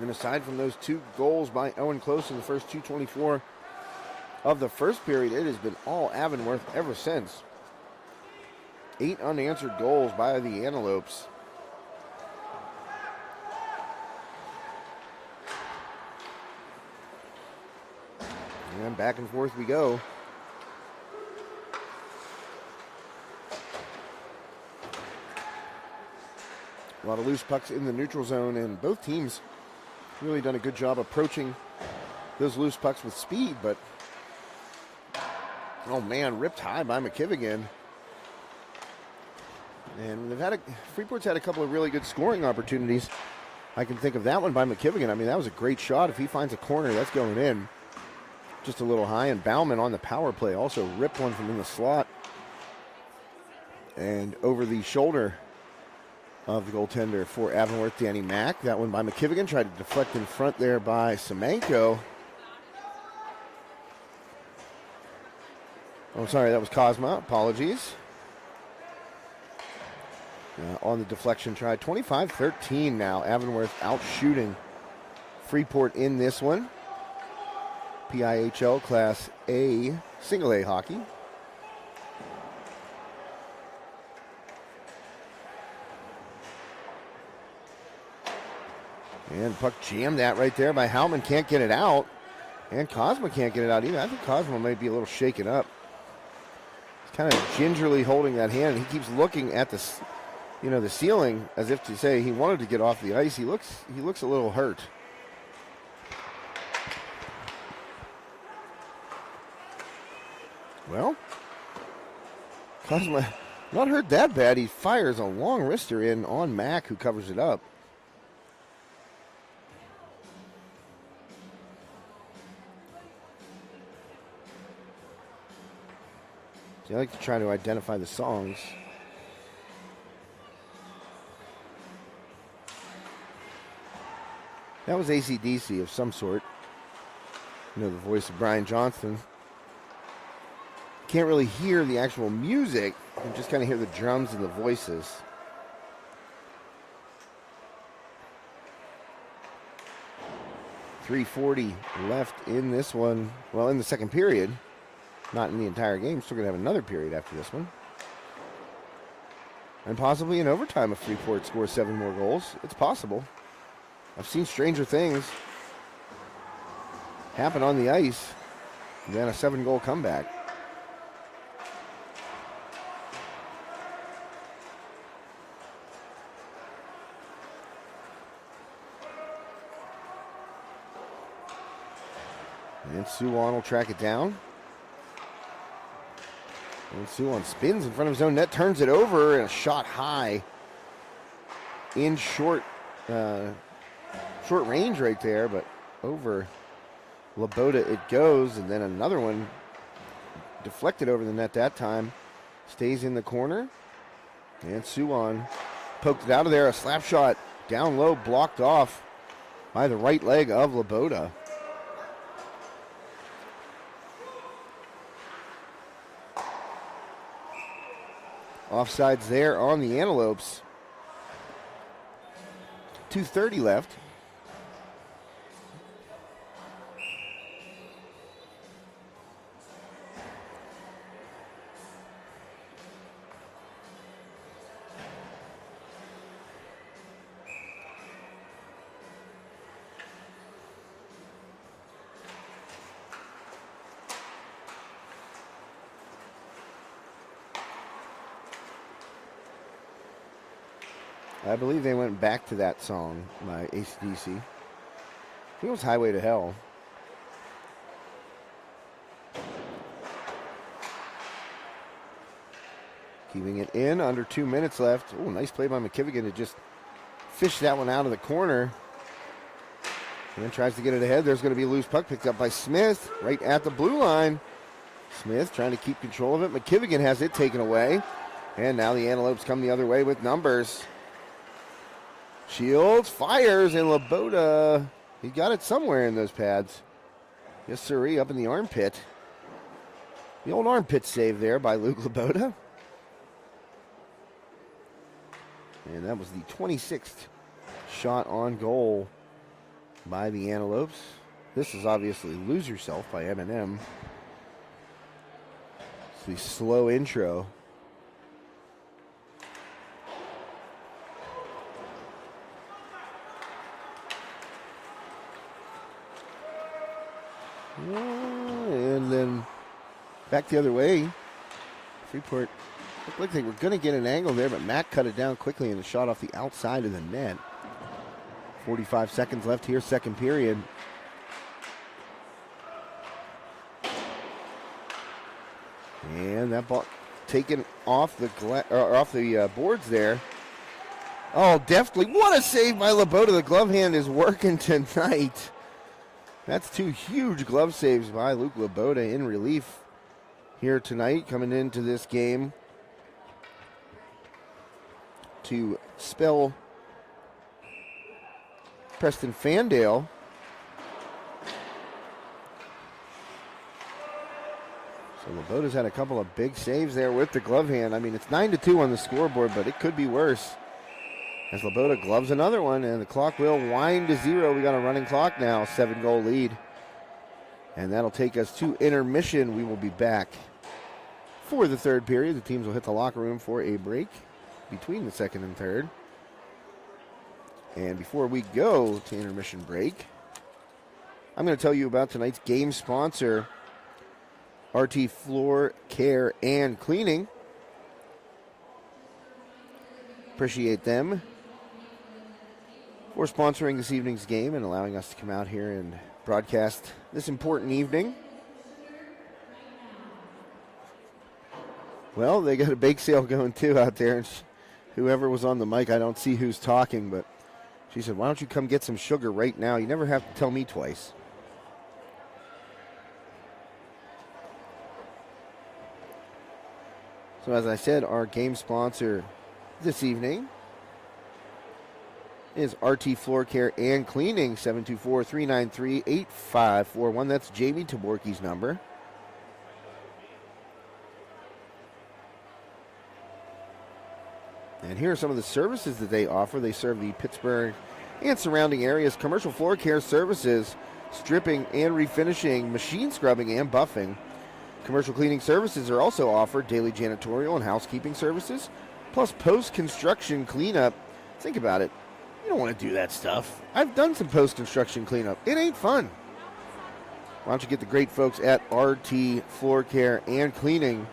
[SPEAKER 3] And aside from those 2 goals by Owen Close in the first 2:24 of the first period, it has been all Avonworth ever since. 8 unanswered goals by the Antelopes. And back and forth we go. A lot of loose pucks in the neutral zone, and both teams really done a good job approaching those loose pucks with speed, but oh man, ripped high by McKivigan. And Freeport's had a couple of really good scoring opportunities. I can think of that one by McKivigan. I mean, that was a great shot. If he finds a corner, that's going in. Just a little high, and Bauman on the power play also ripped one from in the slot and over the shoulder of the goaltender for Avonworth, Danny Mack. That one by McKivigan, tried to deflect in front there by Semenko. Oh, sorry, that was Cosma. Apologies. On the deflection try. 25-13 now. Avonworth out shooting Freeport in this one. PIHL Class A, Single A hockey. And puck jammed that right there by Howman. Can't get it out. And Cosma can't get it out either. I think Cosma might be a little shaken up. He's kind of gingerly holding that hand. He keeps looking at the ceiling as if to say he wanted to get off the ice. He looks a little hurt. Well, Cosma not hurt that bad. He fires a long wrister in on Mack, who covers it up. So I like to try to identify the songs. That was AC/DC of some sort. The voice of Brian Johnston. Can't really hear the actual music. You can just kind of hear the drums and the voices. .340 left in this one. Well, in the second period. Not in the entire game. Still going to have another period after this one. And possibly in overtime if Freeport scores 7 more goals. It's possible. I've seen stranger things happen on the ice than a 7-goal comeback. And Suwan will track it down. And Suwan spins in front of his own net, turns it over, and a shot high in short range right there, but over Laboda it goes, and then another one deflected over the net that time. Stays in the corner, and Suwan poked it out of there. A slap shot down low, blocked off by the right leg of Laboda. Offsides there on the Antelopes. 2:30 left. I believe they went back to that song by AC/DC. I think it was Highway to Hell. Keeping it in, under 2 minutes left. Oh, nice play by McKivigan to just fish that one out of the corner. And then tries to get it ahead. There's going to be a loose puck picked up by Smith right at the blue line. Smith trying to keep control of it. McKivigan has it taken away. And now the Antelopes come the other way with numbers. Shields fires, and Laboda, he got it somewhere in those pads. Yes, sirree, up in the armpit. The old armpit save there by Luke Laboda. And that was the 26th shot on goal by the Antelopes. This is obviously Lose Yourself by Eminem. It's the slow intro. And then back the other way. Freeport looked like they were going to get an angle there, but Mack cut it down quickly and a shot off the outside of the net. 45 seconds left here, second period. And that ball taken off the boards there. Oh, deftly. What a save by Laboda. The glove hand is working tonight. That's two huge glove saves by Luke Laboda in relief here tonight, coming into this game to spell Preston Fandale. So Laboda's had a couple of big saves there with the glove hand. I mean, it's 9-2 on the scoreboard, but it could be worse. As Laboda gloves another one, and the clock will wind to 0. We got a running clock now, 7-goal lead. And that'll take us to intermission. We will be back for the third period. The teams will hit the locker room for a break between the second and third. And before we go to intermission break, I'm going to tell you about tonight's game sponsor, RT Floor Care and Cleaning. Appreciate them for sponsoring this evening's game and allowing us to come out here and broadcast this important evening. Well, they got a bake sale going too out there. And whoever was on the mic, I don't see who's talking, but she said, why don't you come get some sugar right now? You never have to tell me twice. So as I said, our game sponsor this evening is RT Floor Care and Cleaning, 724-393-8541. That's Jamie Taborki's number. And here are some of the services that they offer. They serve the Pittsburgh and surrounding areas. Commercial floor care services, stripping and refinishing, machine scrubbing and buffing. Commercial cleaning services are also offered, daily janitorial and housekeeping services, plus post-construction cleanup. Think about it. You don't want to do that stuff. I've done some post-construction cleanup. It ain't fun. Why don't you get the great folks at RT Floor Care and Cleaning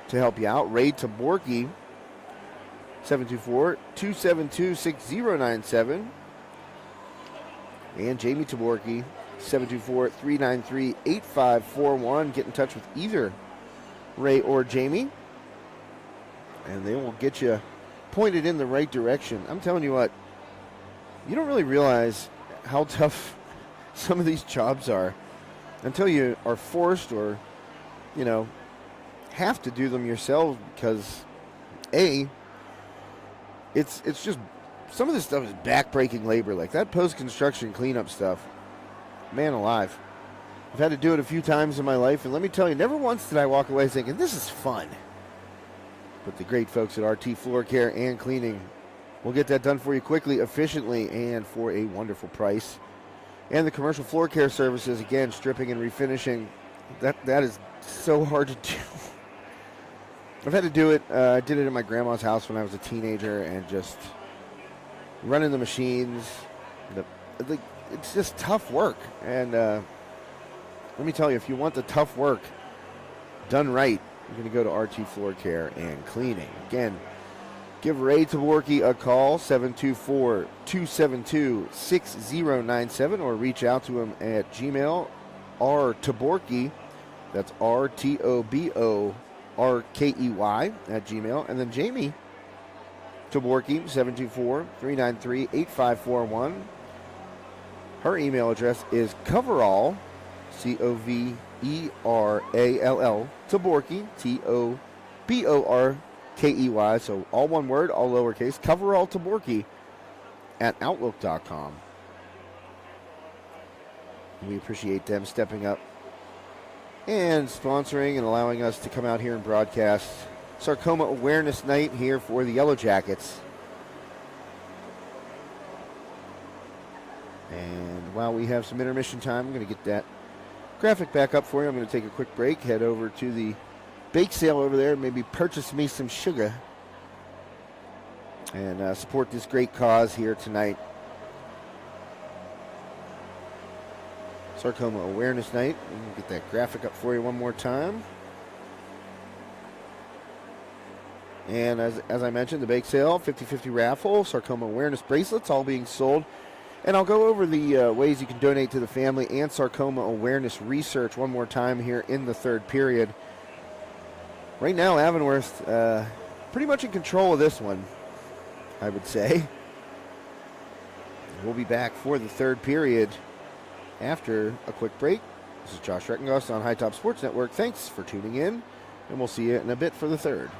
[SPEAKER 3] to help you out. Ray Taborki, 724-272-6097. And Jamie Taborki, 724-393-8541. Get in touch with either Ray or Jamie, and they will get you pointed in the right direction. I'm telling you what, you don't really realize how tough some of these jobs are until you are forced or, have to do them yourself because, A, it's just, some of this stuff is back-breaking labor. Like that post-construction cleanup stuff, man alive. I've had to do it a few times in my life, and let me tell you, never once did I walk away thinking, this is fun. But the great folks at RT Floor Care and Cleaning will get that done for you quickly, efficiently, and for a wonderful price. And the commercial floor care services, again, stripping and refinishing, that is so hard to do. I've had to do it. I did it at my grandma's house when I was a teenager, and just running the machines. It's just tough work. And let me tell you, if you want the tough work done right, you're going to go to RT Floor Care and Cleaning. Again, give Ray Taborki a call, 724-272-6097, or reach out to him at Gmail, rtaborkey, that's RTOBORKEY at Gmail. And then Jamie Taborki, 724-393-8541. Her email address is coverall, Coverall, Taborki, TOBORKEY, so all one word, all lowercase, Coverall Taborki at Outlook.com. We appreciate them stepping up and sponsoring and allowing us to come out here and broadcast Sarcoma Awareness Night here for the Yellowjackets. And while we have some intermission time, I'm going to get that graphic back up for you. I'm going to take a quick break, head over to the bake sale over there, maybe purchase me some sugar, and support this great cause here tonight. Sarcoma Awareness Night. Let me get that graphic up for you one more time. And as I mentioned, the bake sale, 50-50 raffle, sarcoma awareness bracelets all being sold. And I'll go over the ways you can donate to the family and sarcoma awareness research one more time here in the third period. Right now, Avonworth pretty much in control of this one, I would say. We'll be back for the third period after a quick break. This is Josh Reckengust on High Top Sports Network. Thanks for tuning in, and we'll see you in a bit for the third.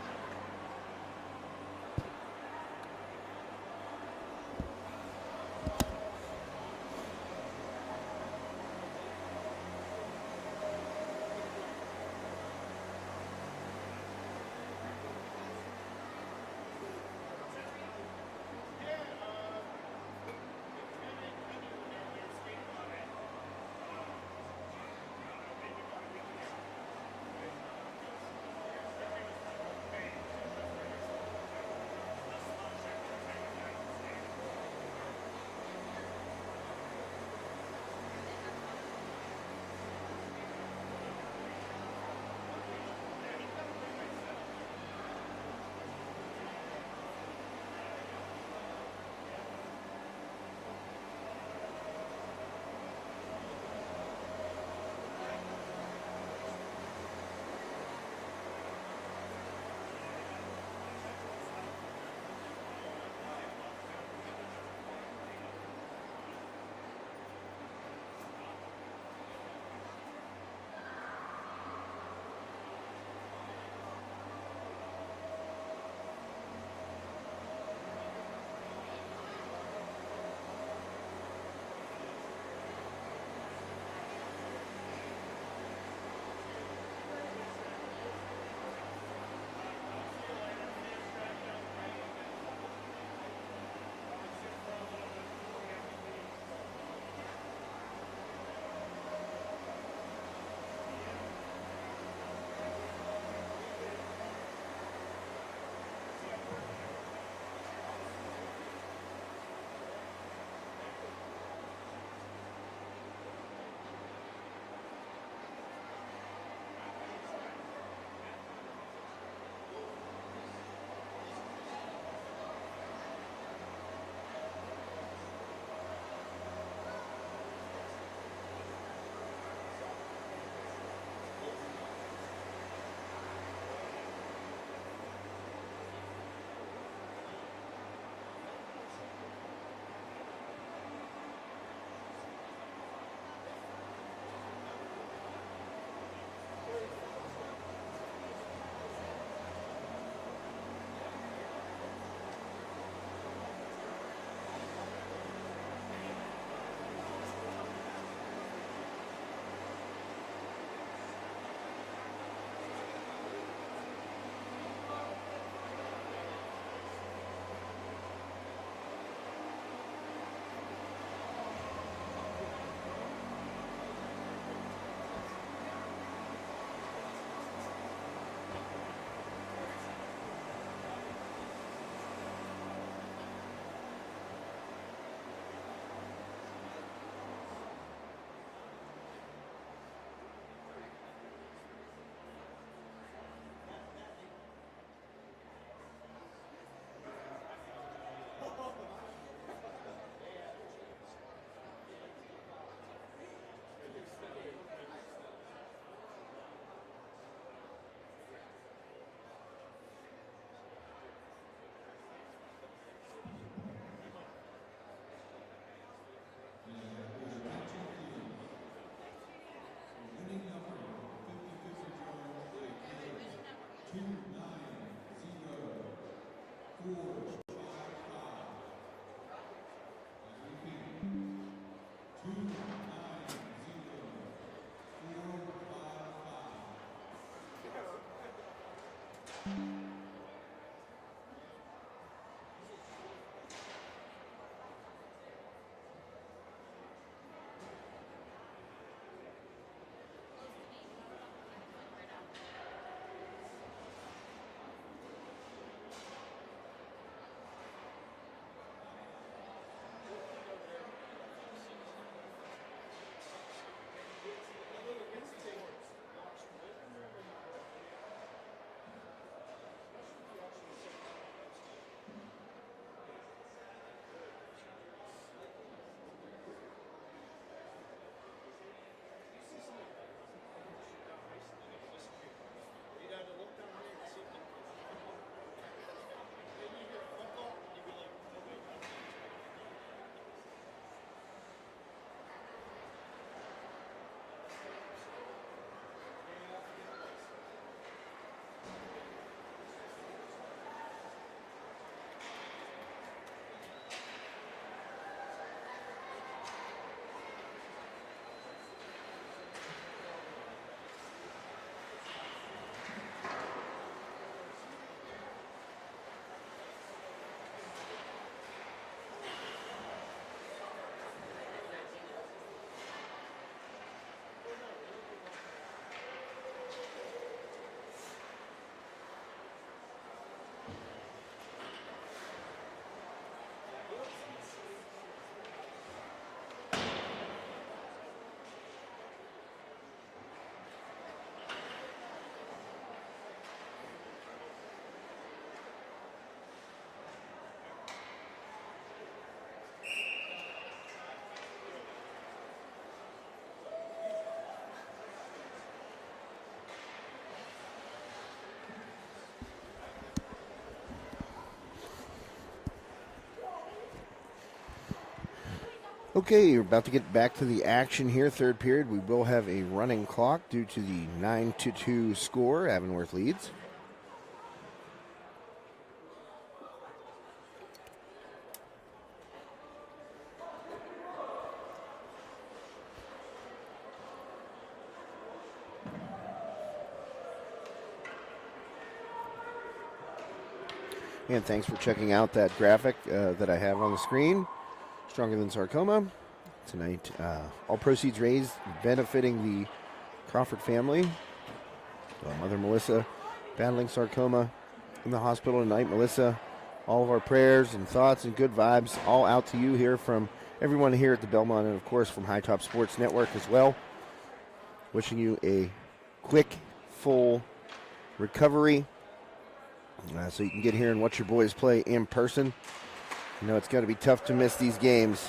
[SPEAKER 3] Okay, we're about to get back to the action here. Third period, we will have a running clock due to the 9-2 score. Avonworth leads. And thanks for checking out that graphic that I have on the screen. Stronger Than Sarcoma. Tonight, all proceeds raised benefiting the Crawford family. Mother Melissa battling sarcoma in the hospital tonight. Melissa, all of our prayers and thoughts and good vibes all out to you here from everyone here at the Belmont and, of course, from High Top Sports Network as well. Wishing you a quick, full recovery so you can get here and watch your boys play in person. You know, it's got to be tough to miss these games.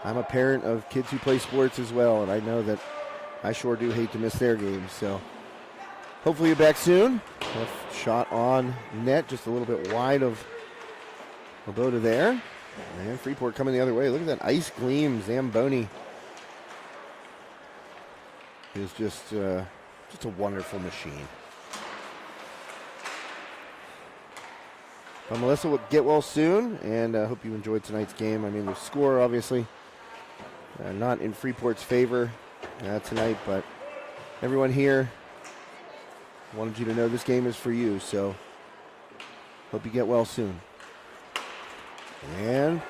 [SPEAKER 3] I'm a parent of kids who play sports as well, and I know that I sure do hate to miss their games. So hopefully you're back soon. Left shot on net, just a little bit wide of Laboda there. And Freeport coming the other way. Look at that ice gleam. Zamboni is just a wonderful machine. Well, Melissa will get well soon, and I hope you enjoyed tonight's game. I mean, the score, obviously, not in Freeport's favor tonight, but everyone here wanted you to know this game is for you, so hope you get well soon. And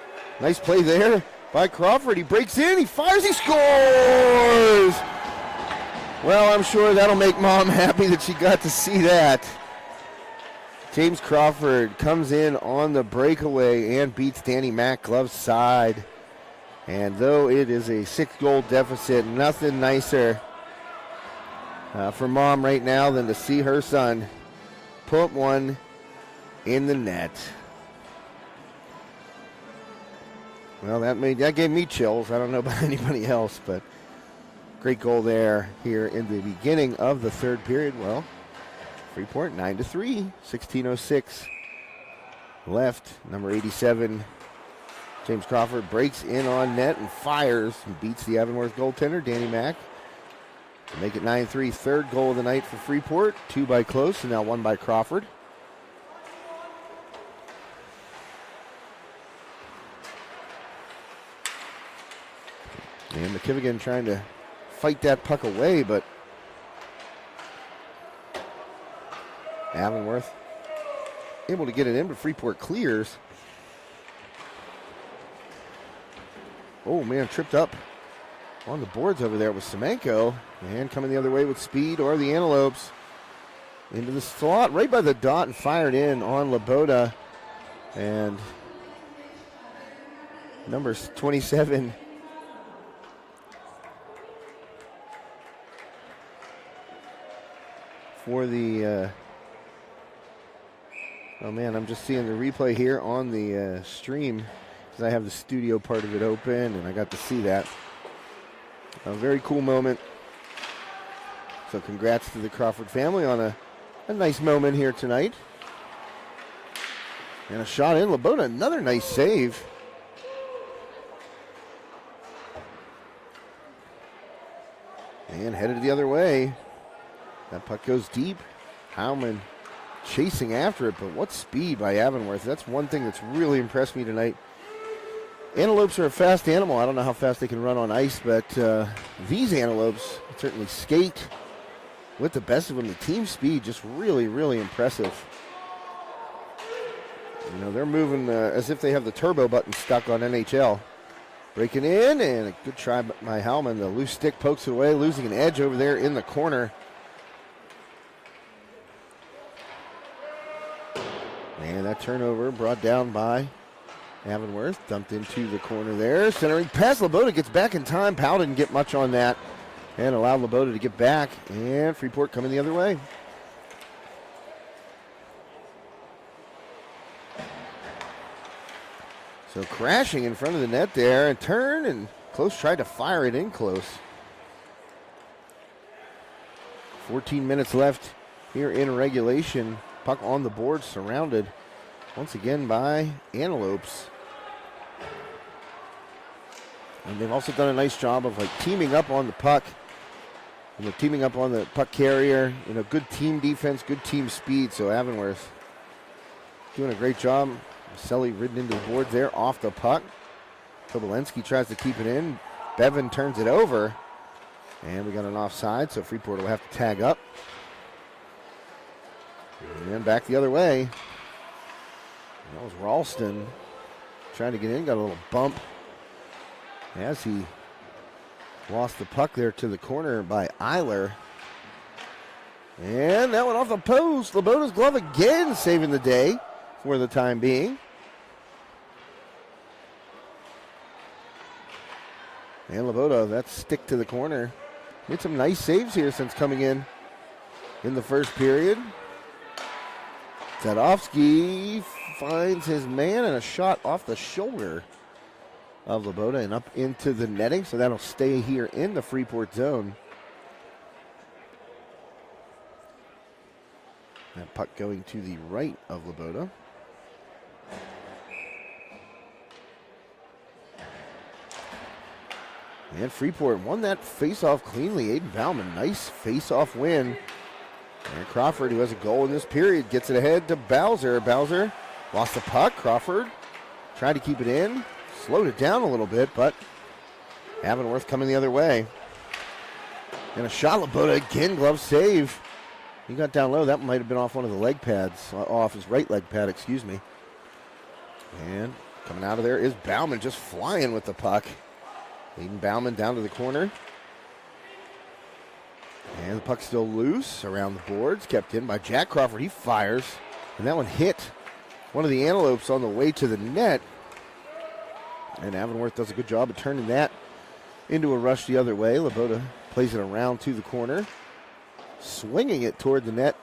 [SPEAKER 3] nice play there by Crawford. He breaks in, he fires, he scores! Well, I'm sure that'll make Mom happy that she got to see that. James Crawford comes in on the breakaway and beats Danny Mack glove side. And though it is a 6-goal deficit, nothing nicer for Mom right now than to see her son put one in the net. Well, that gave me chills. I don't know about anybody else, but great goal there here in the beginning of the third period. Well, Freeport 9-3, 16:06 left. Number 87, James Crawford, breaks in on net and fires and beats the Avonworth goaltender, Danny Mack, to make it 9-3. Third goal of the night for Freeport. 2 by Close and now 1 by Crawford. And McKivigan trying to fight that puck away, but Avonworth able to get it in, but Freeport clears. Oh, man, tripped up on the boards over there with Semenko. And coming the other way with speed or the Antelopes. Into the slot, right by the dot, and fired in on Laboda. And number 27. For the... oh, man, I'm just seeing the replay here on the stream because I have the studio part of it open, and I got to see that. A very cool moment. So congrats to the Crawford family on a nice moment here tonight. And a shot in. Laboda, another nice save. And headed the other way. That puck goes deep. Howman chasing after it, but what speed by Avonworth. That's one thing that's really impressed me tonight. Antelopes are a fast animal. I don't know how fast they can run on ice, but these Antelopes certainly skate with the best of them. The team speed just really, really impressive. You know, they're moving as if they have the turbo button stuck on NHL. Breaking in, and a good try by Howman. The loose stick pokes it away, losing an edge over there in the corner. And that turnover brought down by Avonworth. Dumped into the corner there. Centering pass. Laboda gets back in time. Powell didn't get much on that. And allowed Laboda to get back. And Freeport coming the other way. So crashing in front of the net there. And turn, and Close tried to fire it in close. 14 minutes left here in regulation. Puck on the board, surrounded once again by Antelopes. And they've also done a nice job of like teaming up on the puck. Teaming up on the puck carrier. Good team defense, good team speed. So Avonworth doing a great job. Selly ridden into the boards there off the puck. Kobolensky tries to keep it in. Bevan turns it over. And we got an offside, so Freeport will have to tag up. And back the other way. That was Ralston trying to get in, got a little bump as he lost the puck there to the corner by Eiler. And that went off the post. Laboda's glove again, saving the day for the time being. And Laboda, that stick to the corner. Made some nice saves here since coming in the first period. Zadovsky finds his man and a shot off the shoulder of Laboda and up into the netting, so that'll stay here in the Freeport zone. That puck going to the right of Laboda. And Freeport won that face-off cleanly. Aiden Bauman, nice face-off win. And Crawford, who has a goal in this period, gets it ahead to Bowser. Bowser lost the puck. Crawford tried to keep it in. Slowed it down a little bit, but Avonworth coming the other way. And a shot, Laboda again, glove save. He got down low. That might have been off one of the leg pads, off his right leg pad, excuse me. And coming out of there is Bauman, just flying with the puck. Aiden Bauman down to the corner. And the puck's still loose around the boards, kept in by Jack Crawford. He fires, and that one hit one of the Antelopes on the way to the net. And Avonworth does a good job of turning that into a rush the other way. Laboda plays it around to the corner, swinging it toward the net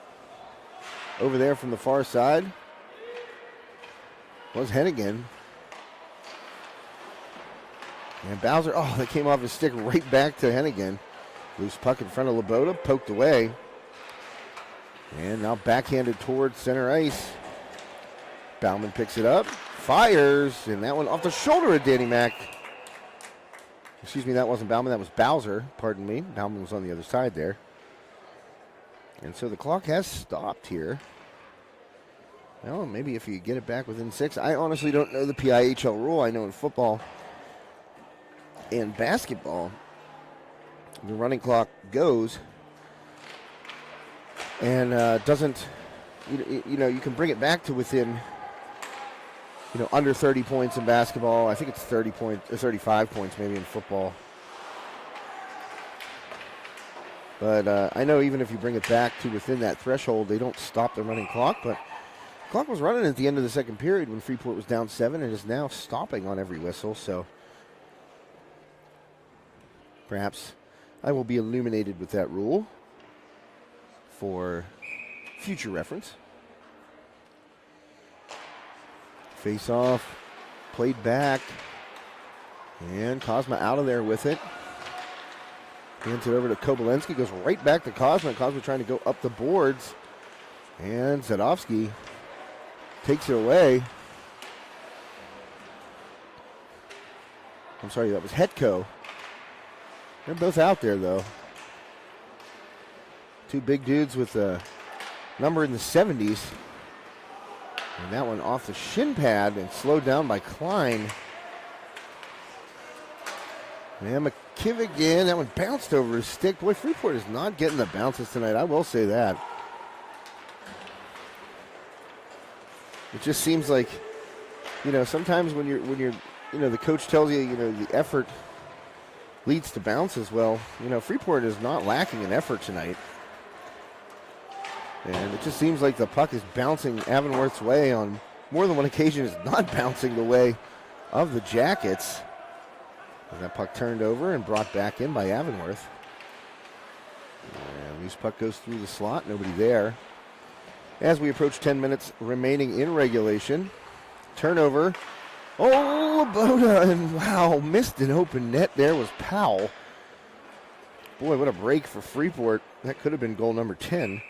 [SPEAKER 3] over there from the far side. Was Hennigan. And Bowser, that came off his stick right back to Hennigan. Loose puck in front of Laboda, poked away. And now backhanded towards center ice. Bauman picks it up, fires, and that one off the shoulder of Danny Mack. Excuse me, that wasn't Bauman, that was Bowser, pardon me. Bauman was on the other side there. And so the clock has stopped here. Well, maybe if you get it back within 6. I honestly don't know the PIHL rule. I know in football and basketball, the running clock goes and doesn't, you can bring it back to within, under 30 points in basketball. I think it's 30 points or 35 points maybe in football. But I know even if you bring it back to within that threshold, they don't stop the running clock. But the clock was running at the end of the second period when Freeport was down 7 and is now stopping on every whistle. So perhaps I will be illuminated with that rule for future reference. Face off, played back, and Kozma out of there with it. Hands it over to Kobolensky, goes right back to Kozma. Kozma trying to go up the boards, and Zadovsky takes it away. I'm sorry, that was Hetko. They're both out there, though. Two big dudes with a number in the 70s. And that one off the shin pad and slowed down by Klein. And McKivick again. That one bounced over his stick. Boy, Freeport is not getting the bounces tonight. I will say that. It just seems like, sometimes when you're, the coach tells you, the effort leads to bounces. Well, Freeport is not lacking in effort tonight. And it just seems like the puck is bouncing Avonworth's way on more than one occasion. It's not bouncing the way of the Jackets. And that puck turned over and brought back in by Avonworth. And loose puck goes through the slot. Nobody there. As we approach 10 minutes remaining in regulation. Turnover. Oh, Laboda. And wow, missed an open net there was Powell. Boy, what a break for Freeport. That could have been goal number 10.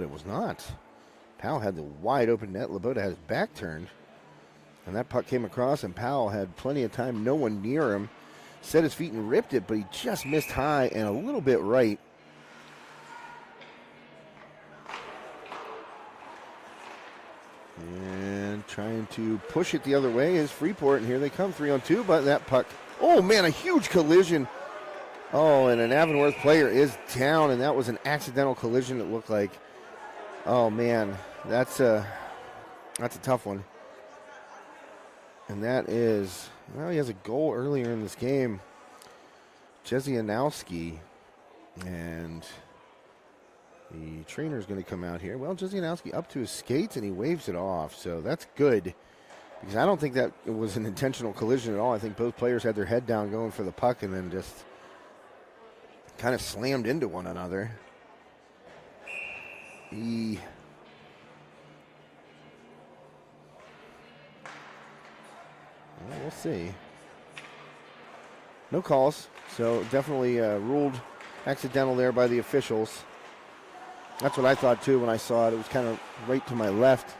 [SPEAKER 3] but it was not. Powell had the wide open net. Laboda had his back turned. And that puck came across, and Powell had plenty of time, no one near him. Set his feet and ripped it, but he just missed high and a little bit right. And trying to push it the other way is Freeport, and here they come, 3-on-2, but that puck, oh man, a huge collision. Oh, and an Avonworth player is down, and that was an accidental collision, it looked like. Oh man, that's a tough one. And that is, well, he has a goal earlier in this game. Jezianowski, and the trainer's going to come out here. Well, Jezianowski up to his skates, and he waves it off, so that's good. Because I don't think that it was an intentional collision at all. I think both players had their head down going for the puck and then just kind of slammed into one another. Well, we'll see. No calls, so definitely ruled accidental there by the officials. That's what I thought too when I saw it. It was kind of right to my left.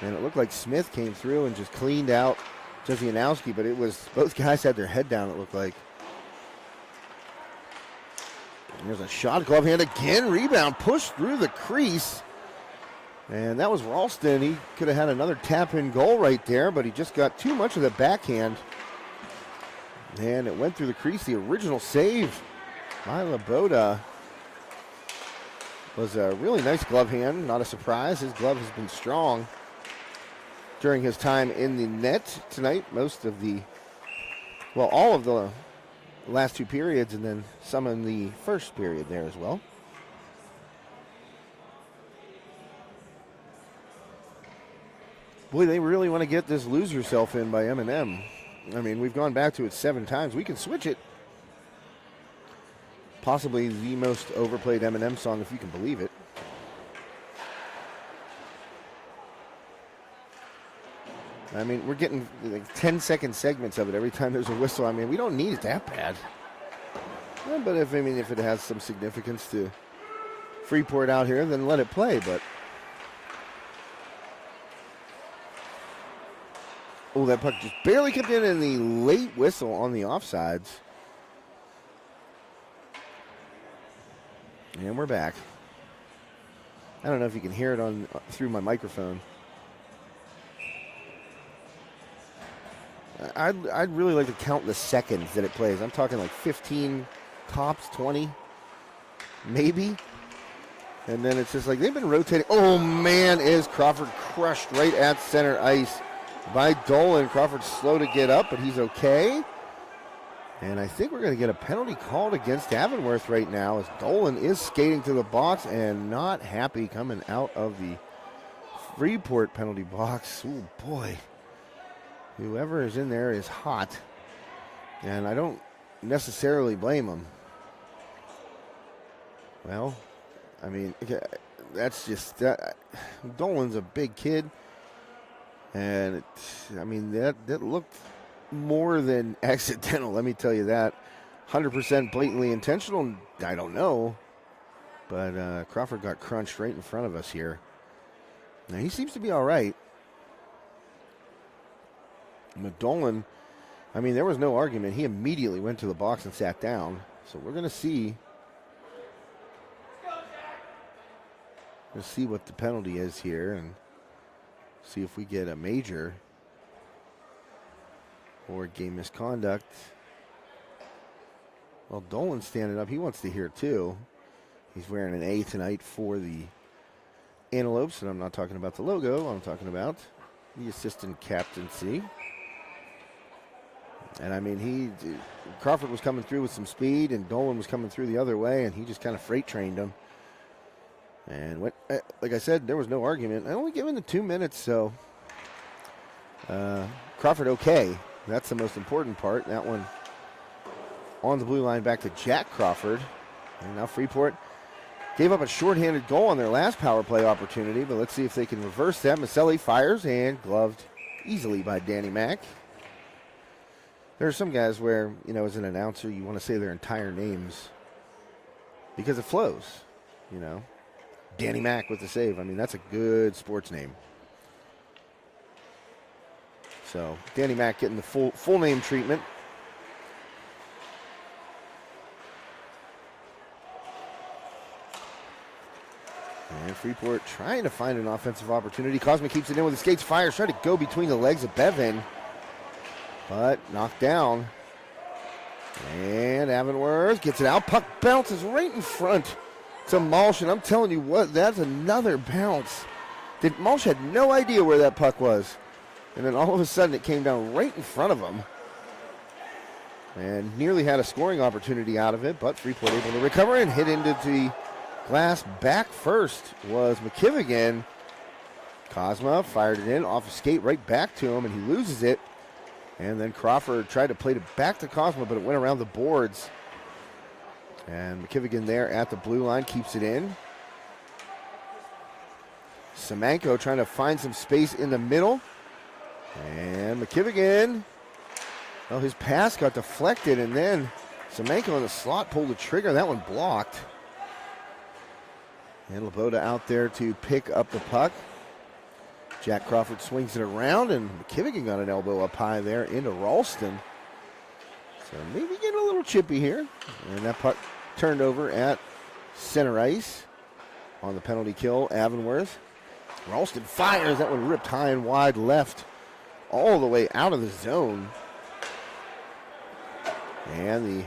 [SPEAKER 3] And it looked like Smith came through and just cleaned out Jezianowski, but it was, both guys had their head down, it looked like. And there's a shot, glove hand again, rebound, pushed through the crease. And that was Ralston. He could have had another tap-in goal right there, but he just got too much of the backhand. And it went through the crease. The original save by Laboda was a really nice glove hand. Not a surprise. His glove has been strong during his time in the net tonight. Most of the, well, all of the last two periods, and then some in the first period there as well. Boy, they really want to get this Lose Yourself in by Eminem. I mean, we've gone back to it 7 times. We can switch it. Possibly the most overplayed Eminem song, if you can believe it. I mean, we're getting like 10-second segments of it every time there's a whistle. I mean, we don't need it that bad. Yeah, but if it has some significance to Freeport out here, then let it play. But oh, that puck just barely kept in the late whistle on the offsides. And we're back. I don't know if you can hear it through my microphone. I'd really like to count the seconds that it plays. I'm talking like 15 tops, 20, maybe. And then it's just like they've been rotating. Oh, man, is Crawford crushed right at center ice by Dolan. Crawford's slow to get up, but he's okay. And I think we're going to get a penalty called against Avonworth right now as Dolan is skating to the box and not happy coming out of the Freeport penalty box. Oh, boy. Whoever is in there is hot. And I don't necessarily blame him. Well, I mean, that's just that. Dolan's a big kid. And, that looked more than accidental, let me tell you that. 100% blatantly intentional, I don't know. But Crawford got crunched right in front of us here. Now, he seems to be all right. But Dolan, there was no argument. He immediately went to the box and sat down. So we're going to see. Let's see what the penalty is here and see if we get a major or game misconduct. Well, Dolan's standing up. He wants to hear too. He's wearing an A tonight for the Antelopes, and I'm not talking about the logo. I'm talking about the assistant captaincy. And Crawford was coming through with some speed, and Dolan was coming through the other way, and he just kind of freight trained him. And like I said, there was no argument. I only gave him the 2 minutes, so Crawford okay. That's the most important part. That one on the blue line back to Jack Crawford. And now Freeport gave up a shorthanded goal on their last power play opportunity, but let's see if they can reverse that. Maselli fires and gloved easily by Danny Mack. There are some guys where, as an announcer, you want to say their entire names because it flows, Danny Mack with the save. I mean, that's a good sports name. So Danny Mack getting the full name treatment. And Freeport trying to find an offensive opportunity. Cosma keeps it in with the skates, fires, trying to go between the legs of Bevan, but knocked down. And Avonworth gets it out. Puck bounces right in front to Malsh, and I'm telling you what, that's another bounce. Malsh had no idea where that puck was. And then all of a sudden it came down right in front of him. And nearly had a scoring opportunity out of it, but Freeport able to recover and hit into the glass. Back first was McKivigan. Cosma fired it in off a skate right back to him, and he loses it. And then Crawford tried to play it back to Cosma, but it went around the boards. And McKivigan there at the blue line keeps it in. Semenko trying to find some space in the middle. And McKivigan, well, his pass got deflected, and then Semenko in the slot pulled the trigger. That one blocked. And Laboda out there to pick up the puck. Jack Crawford swings it around, and McKivigan got an elbow up high there into Ralston. So maybe getting a little chippy here. And that puck turned over at center ice on the penalty kill. Avonworth. Ralston fires. That one ripped high and wide left, all the way out of the zone. And the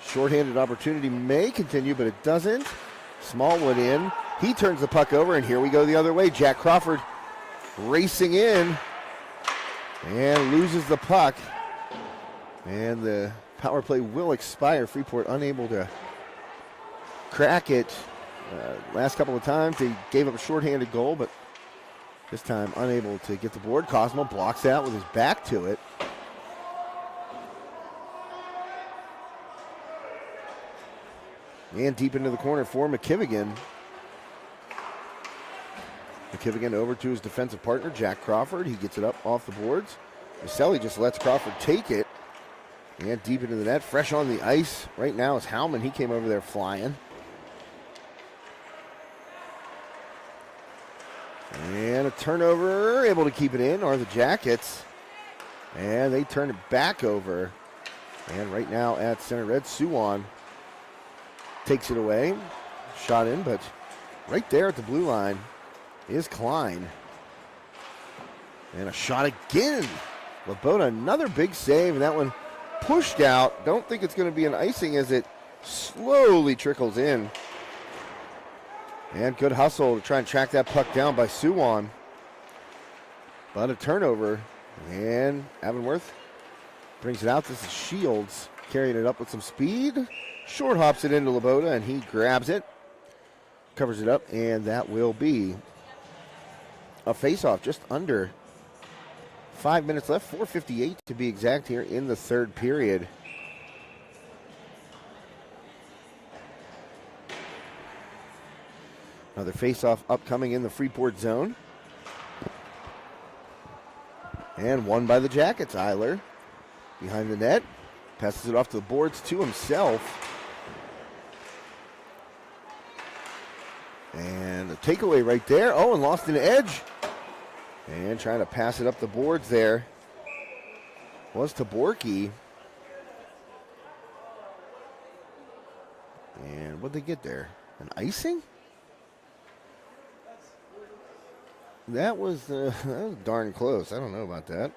[SPEAKER 3] shorthanded opportunity may continue, but it doesn't. Smallwood in. He turns the puck over, and here we go the other way. Jack Crawford racing in and loses the puck. And the power play will expire. Freeport unable to crack it. Last couple of times they gave up a shorthanded goal, but this time unable to get the board. Cosmo blocks that with his back to it. And deep into the corner for McKivigan. McKivigan over to his defensive partner, Jack Crawford. He gets it up off the boards. Maselli just lets Crawford take it. And deep into the net, fresh on the ice. Right now is Howman. He came over there flying. And a turnover, able to keep it in are the Jackets. And they turn it back over. And right now at center red, Suwon takes it away. Shot in, but right there at the blue line is Klein. And a shot again. Laboda, another big save, and that one pushed out. Don't think it's going to be an icing as it slowly trickles in. And good hustle to try and track that puck down by Suwon. But a turnover. And Avonworth brings it out. This is Shields carrying it up with some speed. Short hops it into Laboda, and he grabs it. Covers it up, and that will be a face-off. Just under 5 minutes left. 4:58 to be exact here in the third period. Another face-off upcoming in the Freeport zone. And won by the Jackets. Eiler behind the net. Passes it off to the boards to himself. And a takeaway right there. Oh, and lost an edge. And trying to pass it up the boards there was Taborki. And what'd they get there? An icing? That was darn close. I don't know about that.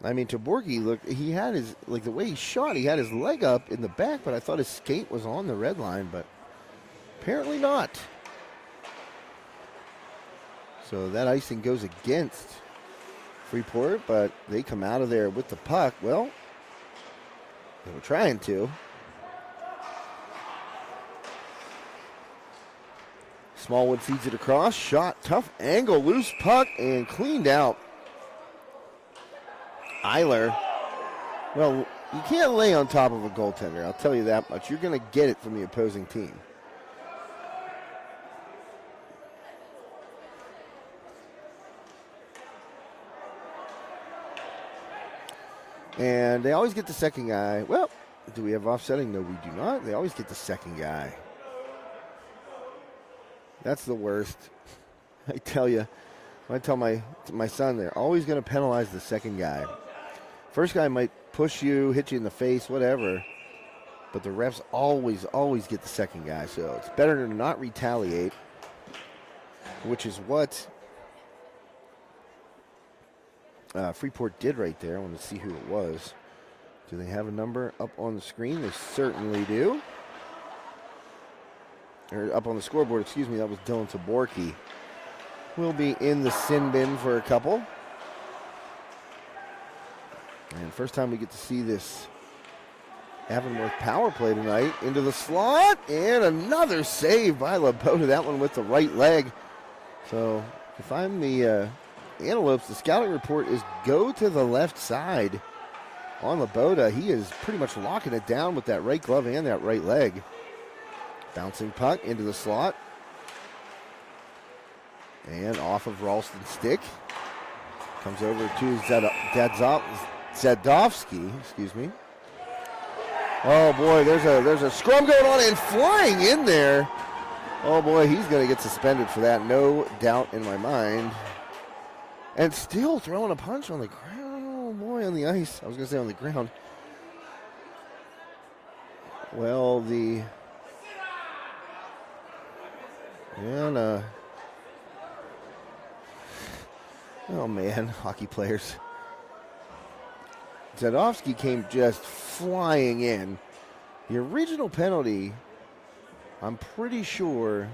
[SPEAKER 3] I mean, Taborki, look, he had his, like the way he shot, he had his leg up in the back, but I thought his skate was on the red line, but apparently not. So that icing goes against Freeport, but they come out of there with the puck. Well, they were trying to. Smallwood feeds it across. Shot, tough angle, loose puck, and cleaned out. Eiler. Well, you can't lay on top of a goaltender, I'll tell you that much. You're going to get it from the opposing team. And they always get the second guy. Well, do we have offsetting? No, we do not. They always get the second guy. That's the worst. I tell you, I tell my son, they're always going to penalize the second guy. First guy might push you, hit you in the face, whatever, but the refs always get the second guy. So it's better to not retaliate, which is what Freeport did right there. I want to see who it was. Do they have a number up on the screen? They certainly do. Or up on the scoreboard, excuse me, that was Dylan Taborki. Will be in the sin bin for a couple. And first time we get to see this Avonworth power play tonight. Into the slot, and another save by Laboda, that one with the right leg. So if I'm the Antelopes, the scouting report is go to the left side on Laboda. He is pretty much locking it down with that right glove and that right leg. Bouncing puck into the slot. And off of Ralston's stick. Comes over to Zadovsky, excuse me. Oh boy, there's a scrum going on and flying in there. Oh boy, he's going to get suspended for that, no doubt in my mind. And still throwing a punch on the ground. Oh boy, on the ice. I was going to say on the ground. Well, oh man, hockey players. Zadovsky came just flying in. The original penalty, I'm pretty sure,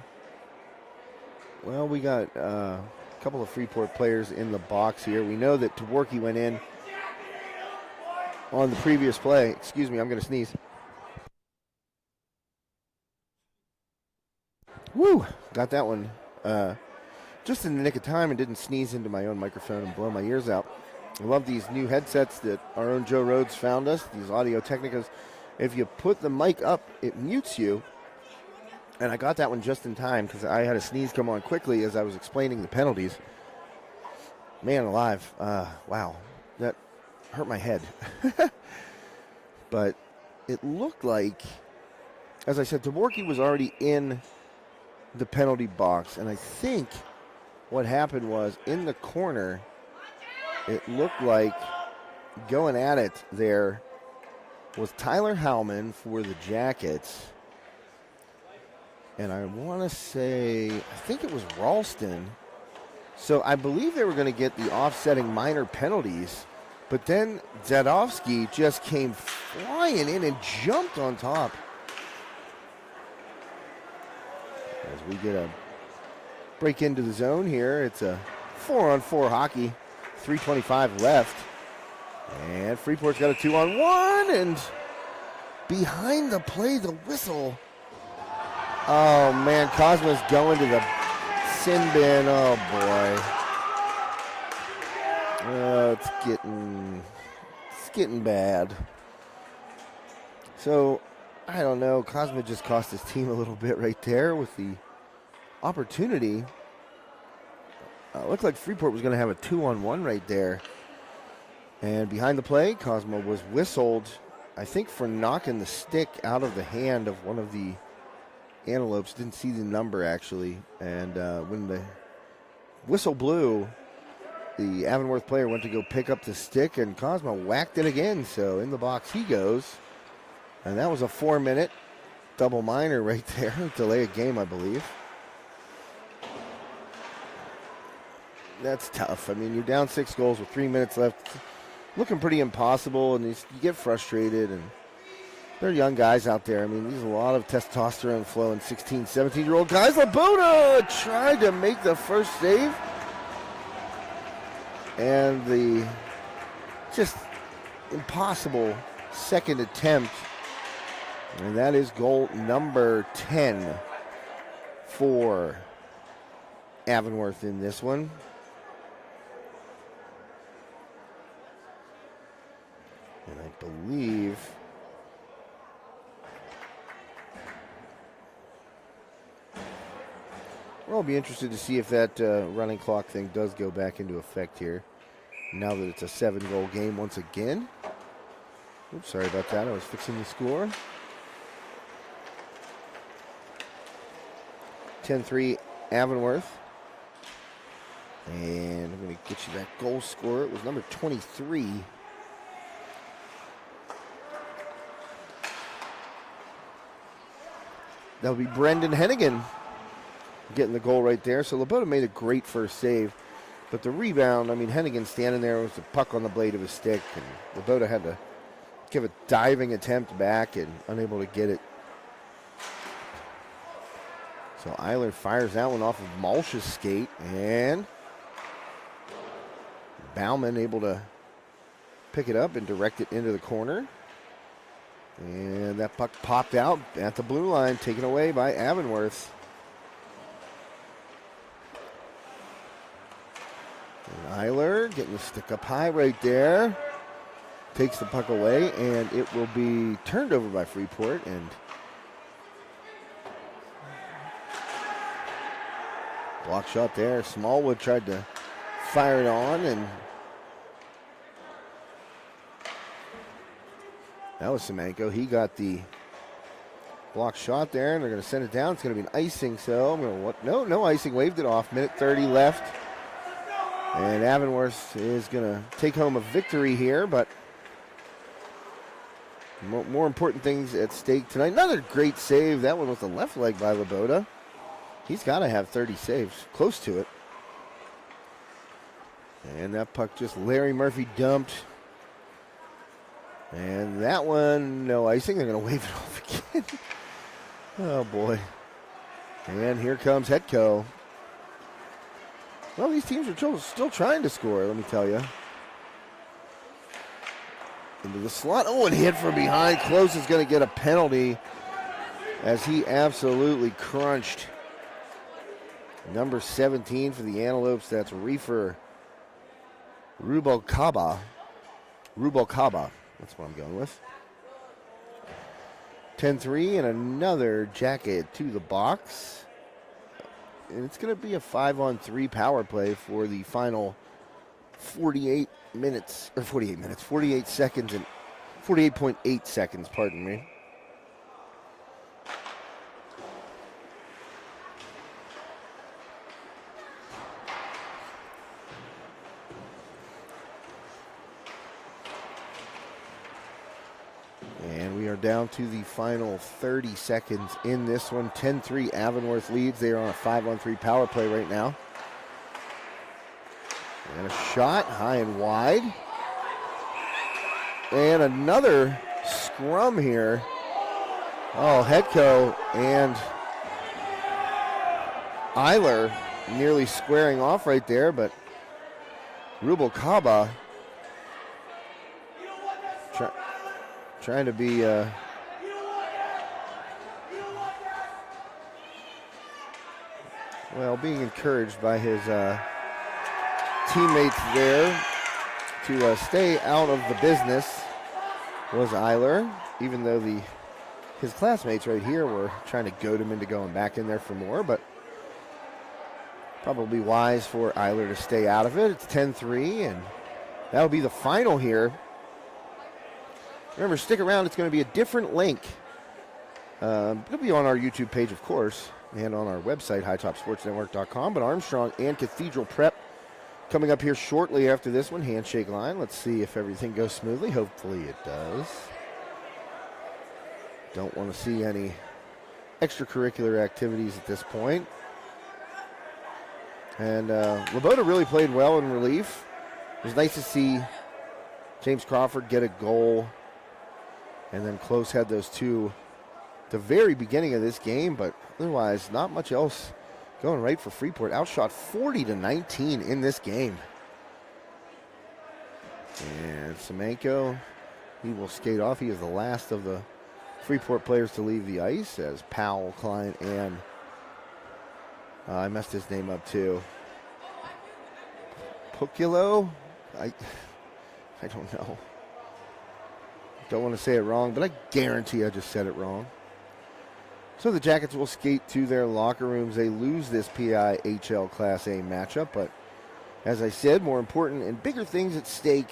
[SPEAKER 3] well, we got a couple of Freeport players in the box here. We know that Taborki went in on the previous play. Excuse me, I'm going to sneeze. Woo! Got that one just in the nick of time and didn't sneeze into my own microphone and blow my ears out. I love these new headsets that our own Joe Rhodes found us, these Audio Technicas. If you put the mic up, it mutes you. And I got that one just in time because I had a sneeze come on quickly as I was explaining the penalties. Man alive. Wow. That hurt my head. But it looked like, as I said, Taborki was already in the penalty box. And I think what happened was in the corner, it looked like going at it there was Tyler Howman for the Jackets. And I want to say, I think it was Ralston. So I believe they were going to get the offsetting minor penalties. But then Zadovsky just came flying in and jumped on top. As we get a break into the zone here, it's a 4-on-4 hockey. 3:25 left. And Freeport's got a 2-on-1. And behind the play, the whistle. Oh, man, Cosmo's going to the sin bin. Oh, boy. It's getting bad. So, I don't know. Cosmo just cost his team a little bit right there with the opportunity. Looked like Freeport was going to have a 2-on-1 right there. And behind the play, Cosmo was whistled, I think, for knocking the stick out of the hand of one of the Antelopes. Didn't see the number, actually. And when the whistle blew, the Avonworth player went to go pick up the stick, and Cosmo whacked it again. So in the box he goes. And that was a 4-minute double minor right there. Delay a game, I believe. That's tough. I mean, you're down 6 goals with 3 minutes left. Looking pretty impossible, and you get frustrated. And they're young guys out there. I mean, there's a lot of testosterone flowing 16, 17-year-old guys. Laboda tried to make the first save. And the just impossible second attempt. And that is goal number 10 for Avonworth in this one. And I believe I'll be interested to see if that running clock thing does go back into effect here. Now that it's a 7-goal game once again. Oops, sorry about that. I was fixing the score. 10-3 Avonworth. And I'm going to get you that goal scorer. It was number 23. That'll be Brendan Hennigan getting the goal right there. So Laboda made a great first save. But the rebound, I mean, Hennigan standing there with the puck on the blade of his stick. And Laboda had to give a diving attempt back and unable to get it. So Eiler fires that one off of Malsh's skate. And Bauman able to pick it up and direct it into the corner. And that puck popped out at the blue line, taken away by Avonworth. And Eiler getting the stick up high right there. Takes the puck away, and it will be turned over by Freeport. And block shot there. Smallwood tried to fire it on, and that was Semenko. He got the block shot there, and they're going to send it down. It's going to be an icing, so I'm going to, no icing, waved it off. Minute 30 left. And Avonworth is going to take home a victory here, but more important things at stake tonight. Another great save. That one with the left leg by Laboda. He's got to have 30 saves, close to it. And that puck just Larry Murphy dumped. And that one, no icing. They're going to wave it off again. Oh, boy. And here comes Hetko. Well, these teams are still trying to score, let me tell you. Into the slot. Oh, and hit from behind. Close is going to get a penalty as he absolutely crunched number 17 for the Antelopes. That's Reefer Rubalcaba. That's what I'm going with. 10-3 and another jacket to the box. And it's going to be a 5-on-3 power play for the final 48 seconds and 48.8 seconds, pardon me. And we are down to the final 30 seconds in this one. 10-3 Avonworth leads. They are on a 5-on-3 power play right now. And a shot high and wide. And another scrum here. Oh, Hetko and Eiler nearly squaring off right there, but Rubalcaba trying to be being encouraged by his teammates there to stay out of the business was Eiler, even though his classmates right here were trying to goad him into going back in there for more, but probably wise for Eiler to stay out of it. It's 10-3, and that'll be the final here. Remember, stick around. It's going to be a different link. It'll be on our YouTube page, of course, and on our website, hightopsportsnetwork.com. But Armstrong and Cathedral Prep coming up here shortly after this one. Handshake line. Let's see if everything goes smoothly. Hopefully it does. Don't want to see any extracurricular activities at this point. And Laboda really played well in relief. It was nice to see James Crawford get a goal. And then Close had those two at the very beginning of this game, but otherwise not much else going right for Freeport. Outshot 40-19 in this game. And Semenko, he will skate off. He is the last of the Freeport players to leave the ice as Powell, Klein, and I messed his name up too. Puculo? I don't know. Don't want to say it wrong, but I guarantee I just said it wrong. So the Jackets will skate to their locker rooms. They lose this PIHL Class A matchup, but as I said, more important and bigger things at stake.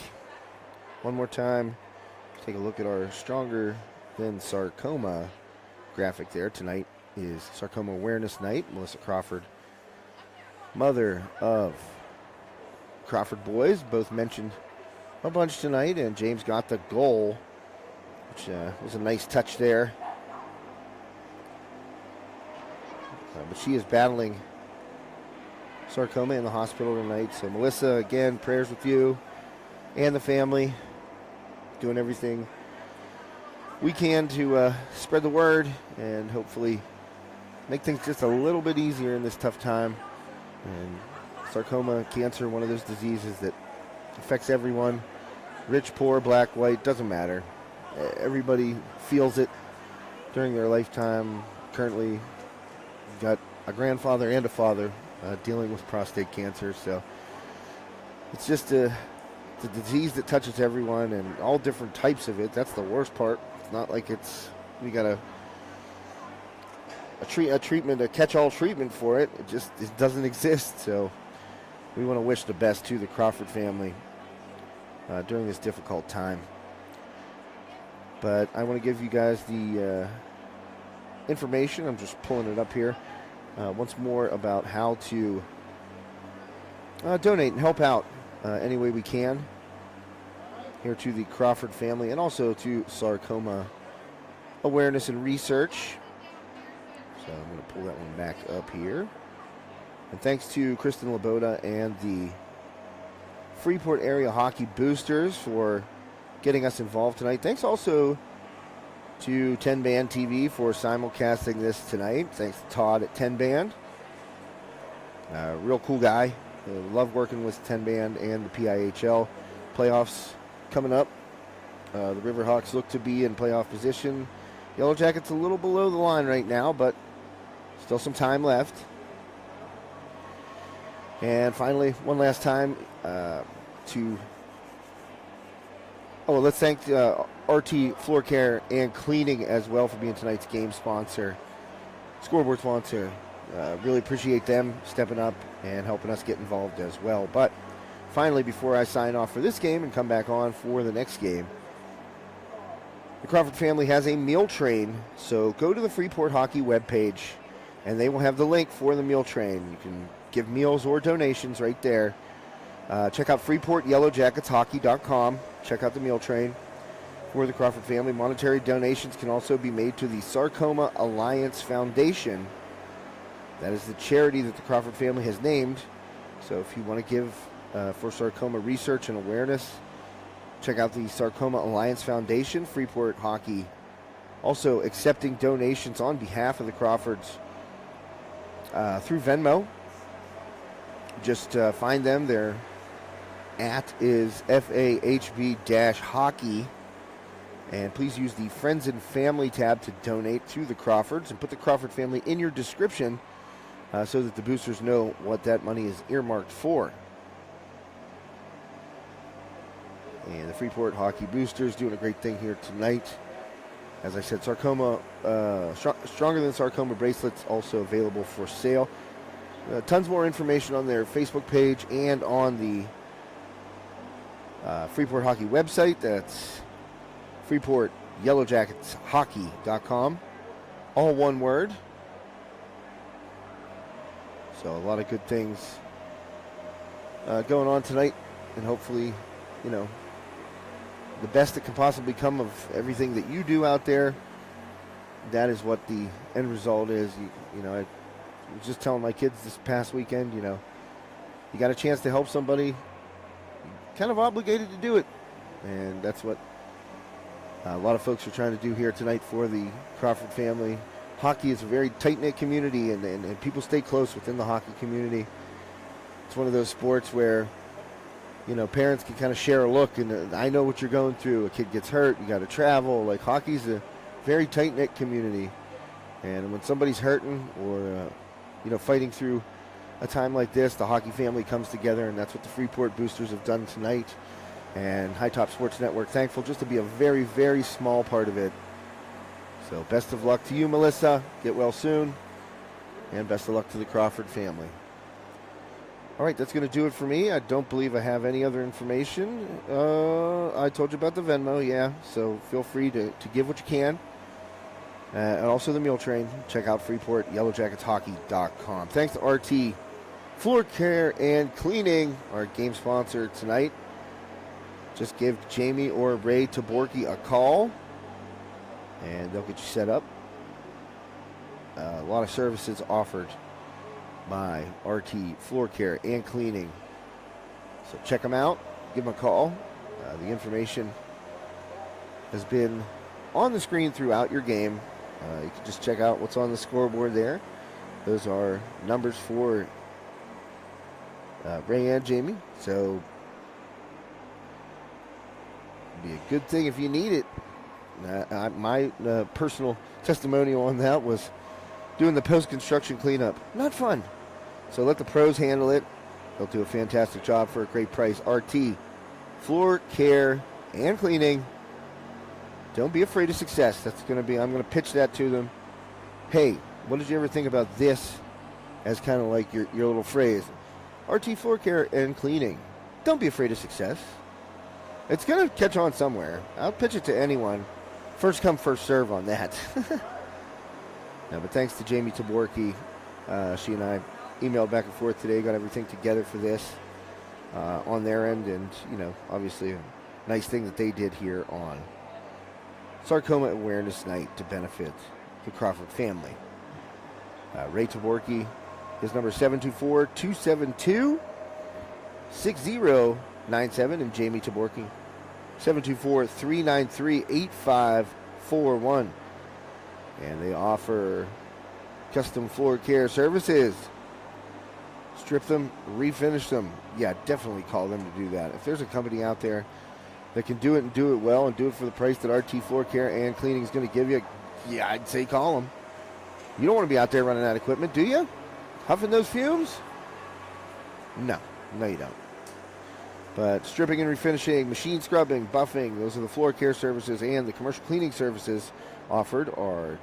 [SPEAKER 3] One more time, take a look at our Stronger Than Sarcoma graphic there. Tonight is Sarcoma Awareness Night. Melissa Crawford mother of Crawford boys, both mentioned a bunch tonight, and James got the goal, which was a nice touch there. But she is battling sarcoma in the hospital tonight. So Melissa, again, prayers with you and the family, doing everything we can to spread the word and hopefully make things just a little bit easier in this tough time. And sarcoma, cancer, one of those diseases that affects everyone, rich, poor, black, white, doesn't matter. Everybody feels it during their lifetime. Currently, we've got a grandfather and a father dealing with prostate cancer, so it's just the disease that touches everyone and all different types of it. That's the worst part. It's not like we got a treatment, a catch-all treatment for it. It doesn't exist. So we want to wish the best to the Crawford family during this difficult time. But I want to give you guys the information. I'm just pulling it up here once more about how to donate and help out any way we can here to the Crawford family and also to sarcoma awareness and research. So I'm going to pull that one back up here. And thanks to Kristen Laboda and the Freeport Area Hockey Boosters for getting us involved tonight. Thanks also to 10 Band TV for simulcasting this tonight. Thanks to Todd at 10 Band. Real cool guy. Love working with 10 Band and the PIHL. Playoffs coming up. The Riverhawks look to be in playoff position. Yellowjackets a little below the line right now, but still some time left. And finally, one last time let's thank RT Floor Care and Cleaning as well for being tonight's game sponsor, scoreboard sponsor. Really appreciate them stepping up and helping us get involved as well. But finally, before I sign off for this game and come back on for the next game, the Crawford family has a meal train, so go to the Freeport Hockey webpage, and they will have the link for the meal train. You can give meals or donations right there. Check out FreeportYellowjacketsHockey.com. Check out the meal train for the Crawford family. Monetary donations can also be made to the Sarcoma Alliance Foundation. That is the charity that the Crawford family has named. So if you want to give for sarcoma research and awareness, check out the Sarcoma Alliance Foundation. Freeport Hockey also accepting donations on behalf of the Crawfords through Venmo. Just find them. Their @ is FAHB-hockey. And please use the Friends and Family tab to donate to the Crawfords and put the Crawford family in your description so that the boosters know what that money is earmarked for. And the Freeport Hockey Boosters doing a great thing here tonight. As I said, sarcoma, Stronger Than Sarcoma bracelets also available for sale. Tons more information on their Facebook page and on the Freeport Hockey website. That's FreeportYellowjacketsHockey.com. All one word. So a lot of good things going on tonight, and hopefully, the best that can possibly come of everything that you do out there. That is what the end result is. I was just telling my kids this past weekend, you got a chance to help somebody, you're kind of obligated to do it. And that's what a lot of folks are trying to do here tonight for the Crawford family. Hockey is a very tight-knit community, and people stay close within the hockey community. It's one of those sports where, parents can kind of share a look, and I know what you're going through. A kid gets hurt, you got to travel. Like, hockey's a very tight-knit community. And when somebody's hurting or, fighting through a time like this, the hockey family comes together, and that's what the Freeport Boosters have done tonight. And High Top Sports Network, thankful just to be a very, very small part of it. So best of luck to you, Melissa. Get well soon. And best of luck to the Crawford family. All right, that's going to do it for me. I don't believe I have any other information. I told you about the Venmo, yeah. So feel free to give what you can. And also the meal train. Check out FreeportYellowjacketsHockey.com. Thanks to RT Floor Care and Cleaning, our game sponsor tonight. Just give Jamie or Ray Taborki a call, and they'll get you set up. A lot of services offered by RT Floor Care and Cleaning. So check them out. Give them a call. The information has been on the screen throughout your game. You can just check out what's on the scoreboard there. Those are numbers for Ray and Jamie. So it'd be a good thing if you need it. My personal testimonial on that was doing the post-construction cleanup. Not fun. So let the pros handle it. They'll do a fantastic job for a great price. RT, Floor Care and Cleaning. Don't be afraid of success. That's going to be, I'm going to pitch that to them. Hey, what did you ever think about this as kind of like your little phrase? RT Floor Care and Cleaning. Don't be afraid of success. It's going to catch on somewhere. I'll pitch it to anyone. First come, first serve on that. No, but thanks to Jamie Taborki. She and I emailed back and forth today, got everything together for this on their end, and, you know, obviously a nice thing that they did here on Sarcoma Awareness Night to benefit the Crawford family. Ray Taborki, his number is 724-272-6097, and Jamie Taborki, 724-393-8541. And they offer custom floor care services. Strip them, refinish them. Yeah, definitely call them to do that. If there's a company out there that can do it and do it well and do it for the price that RT Floor Care and Cleaning is going to give you, yeah, I'd say call them. You don't want to be out there running that equipment, do you? Huffing those fumes? No, you don't. But stripping and refinishing, machine scrubbing, buffing, those are the floor care services, and the commercial cleaning services offered are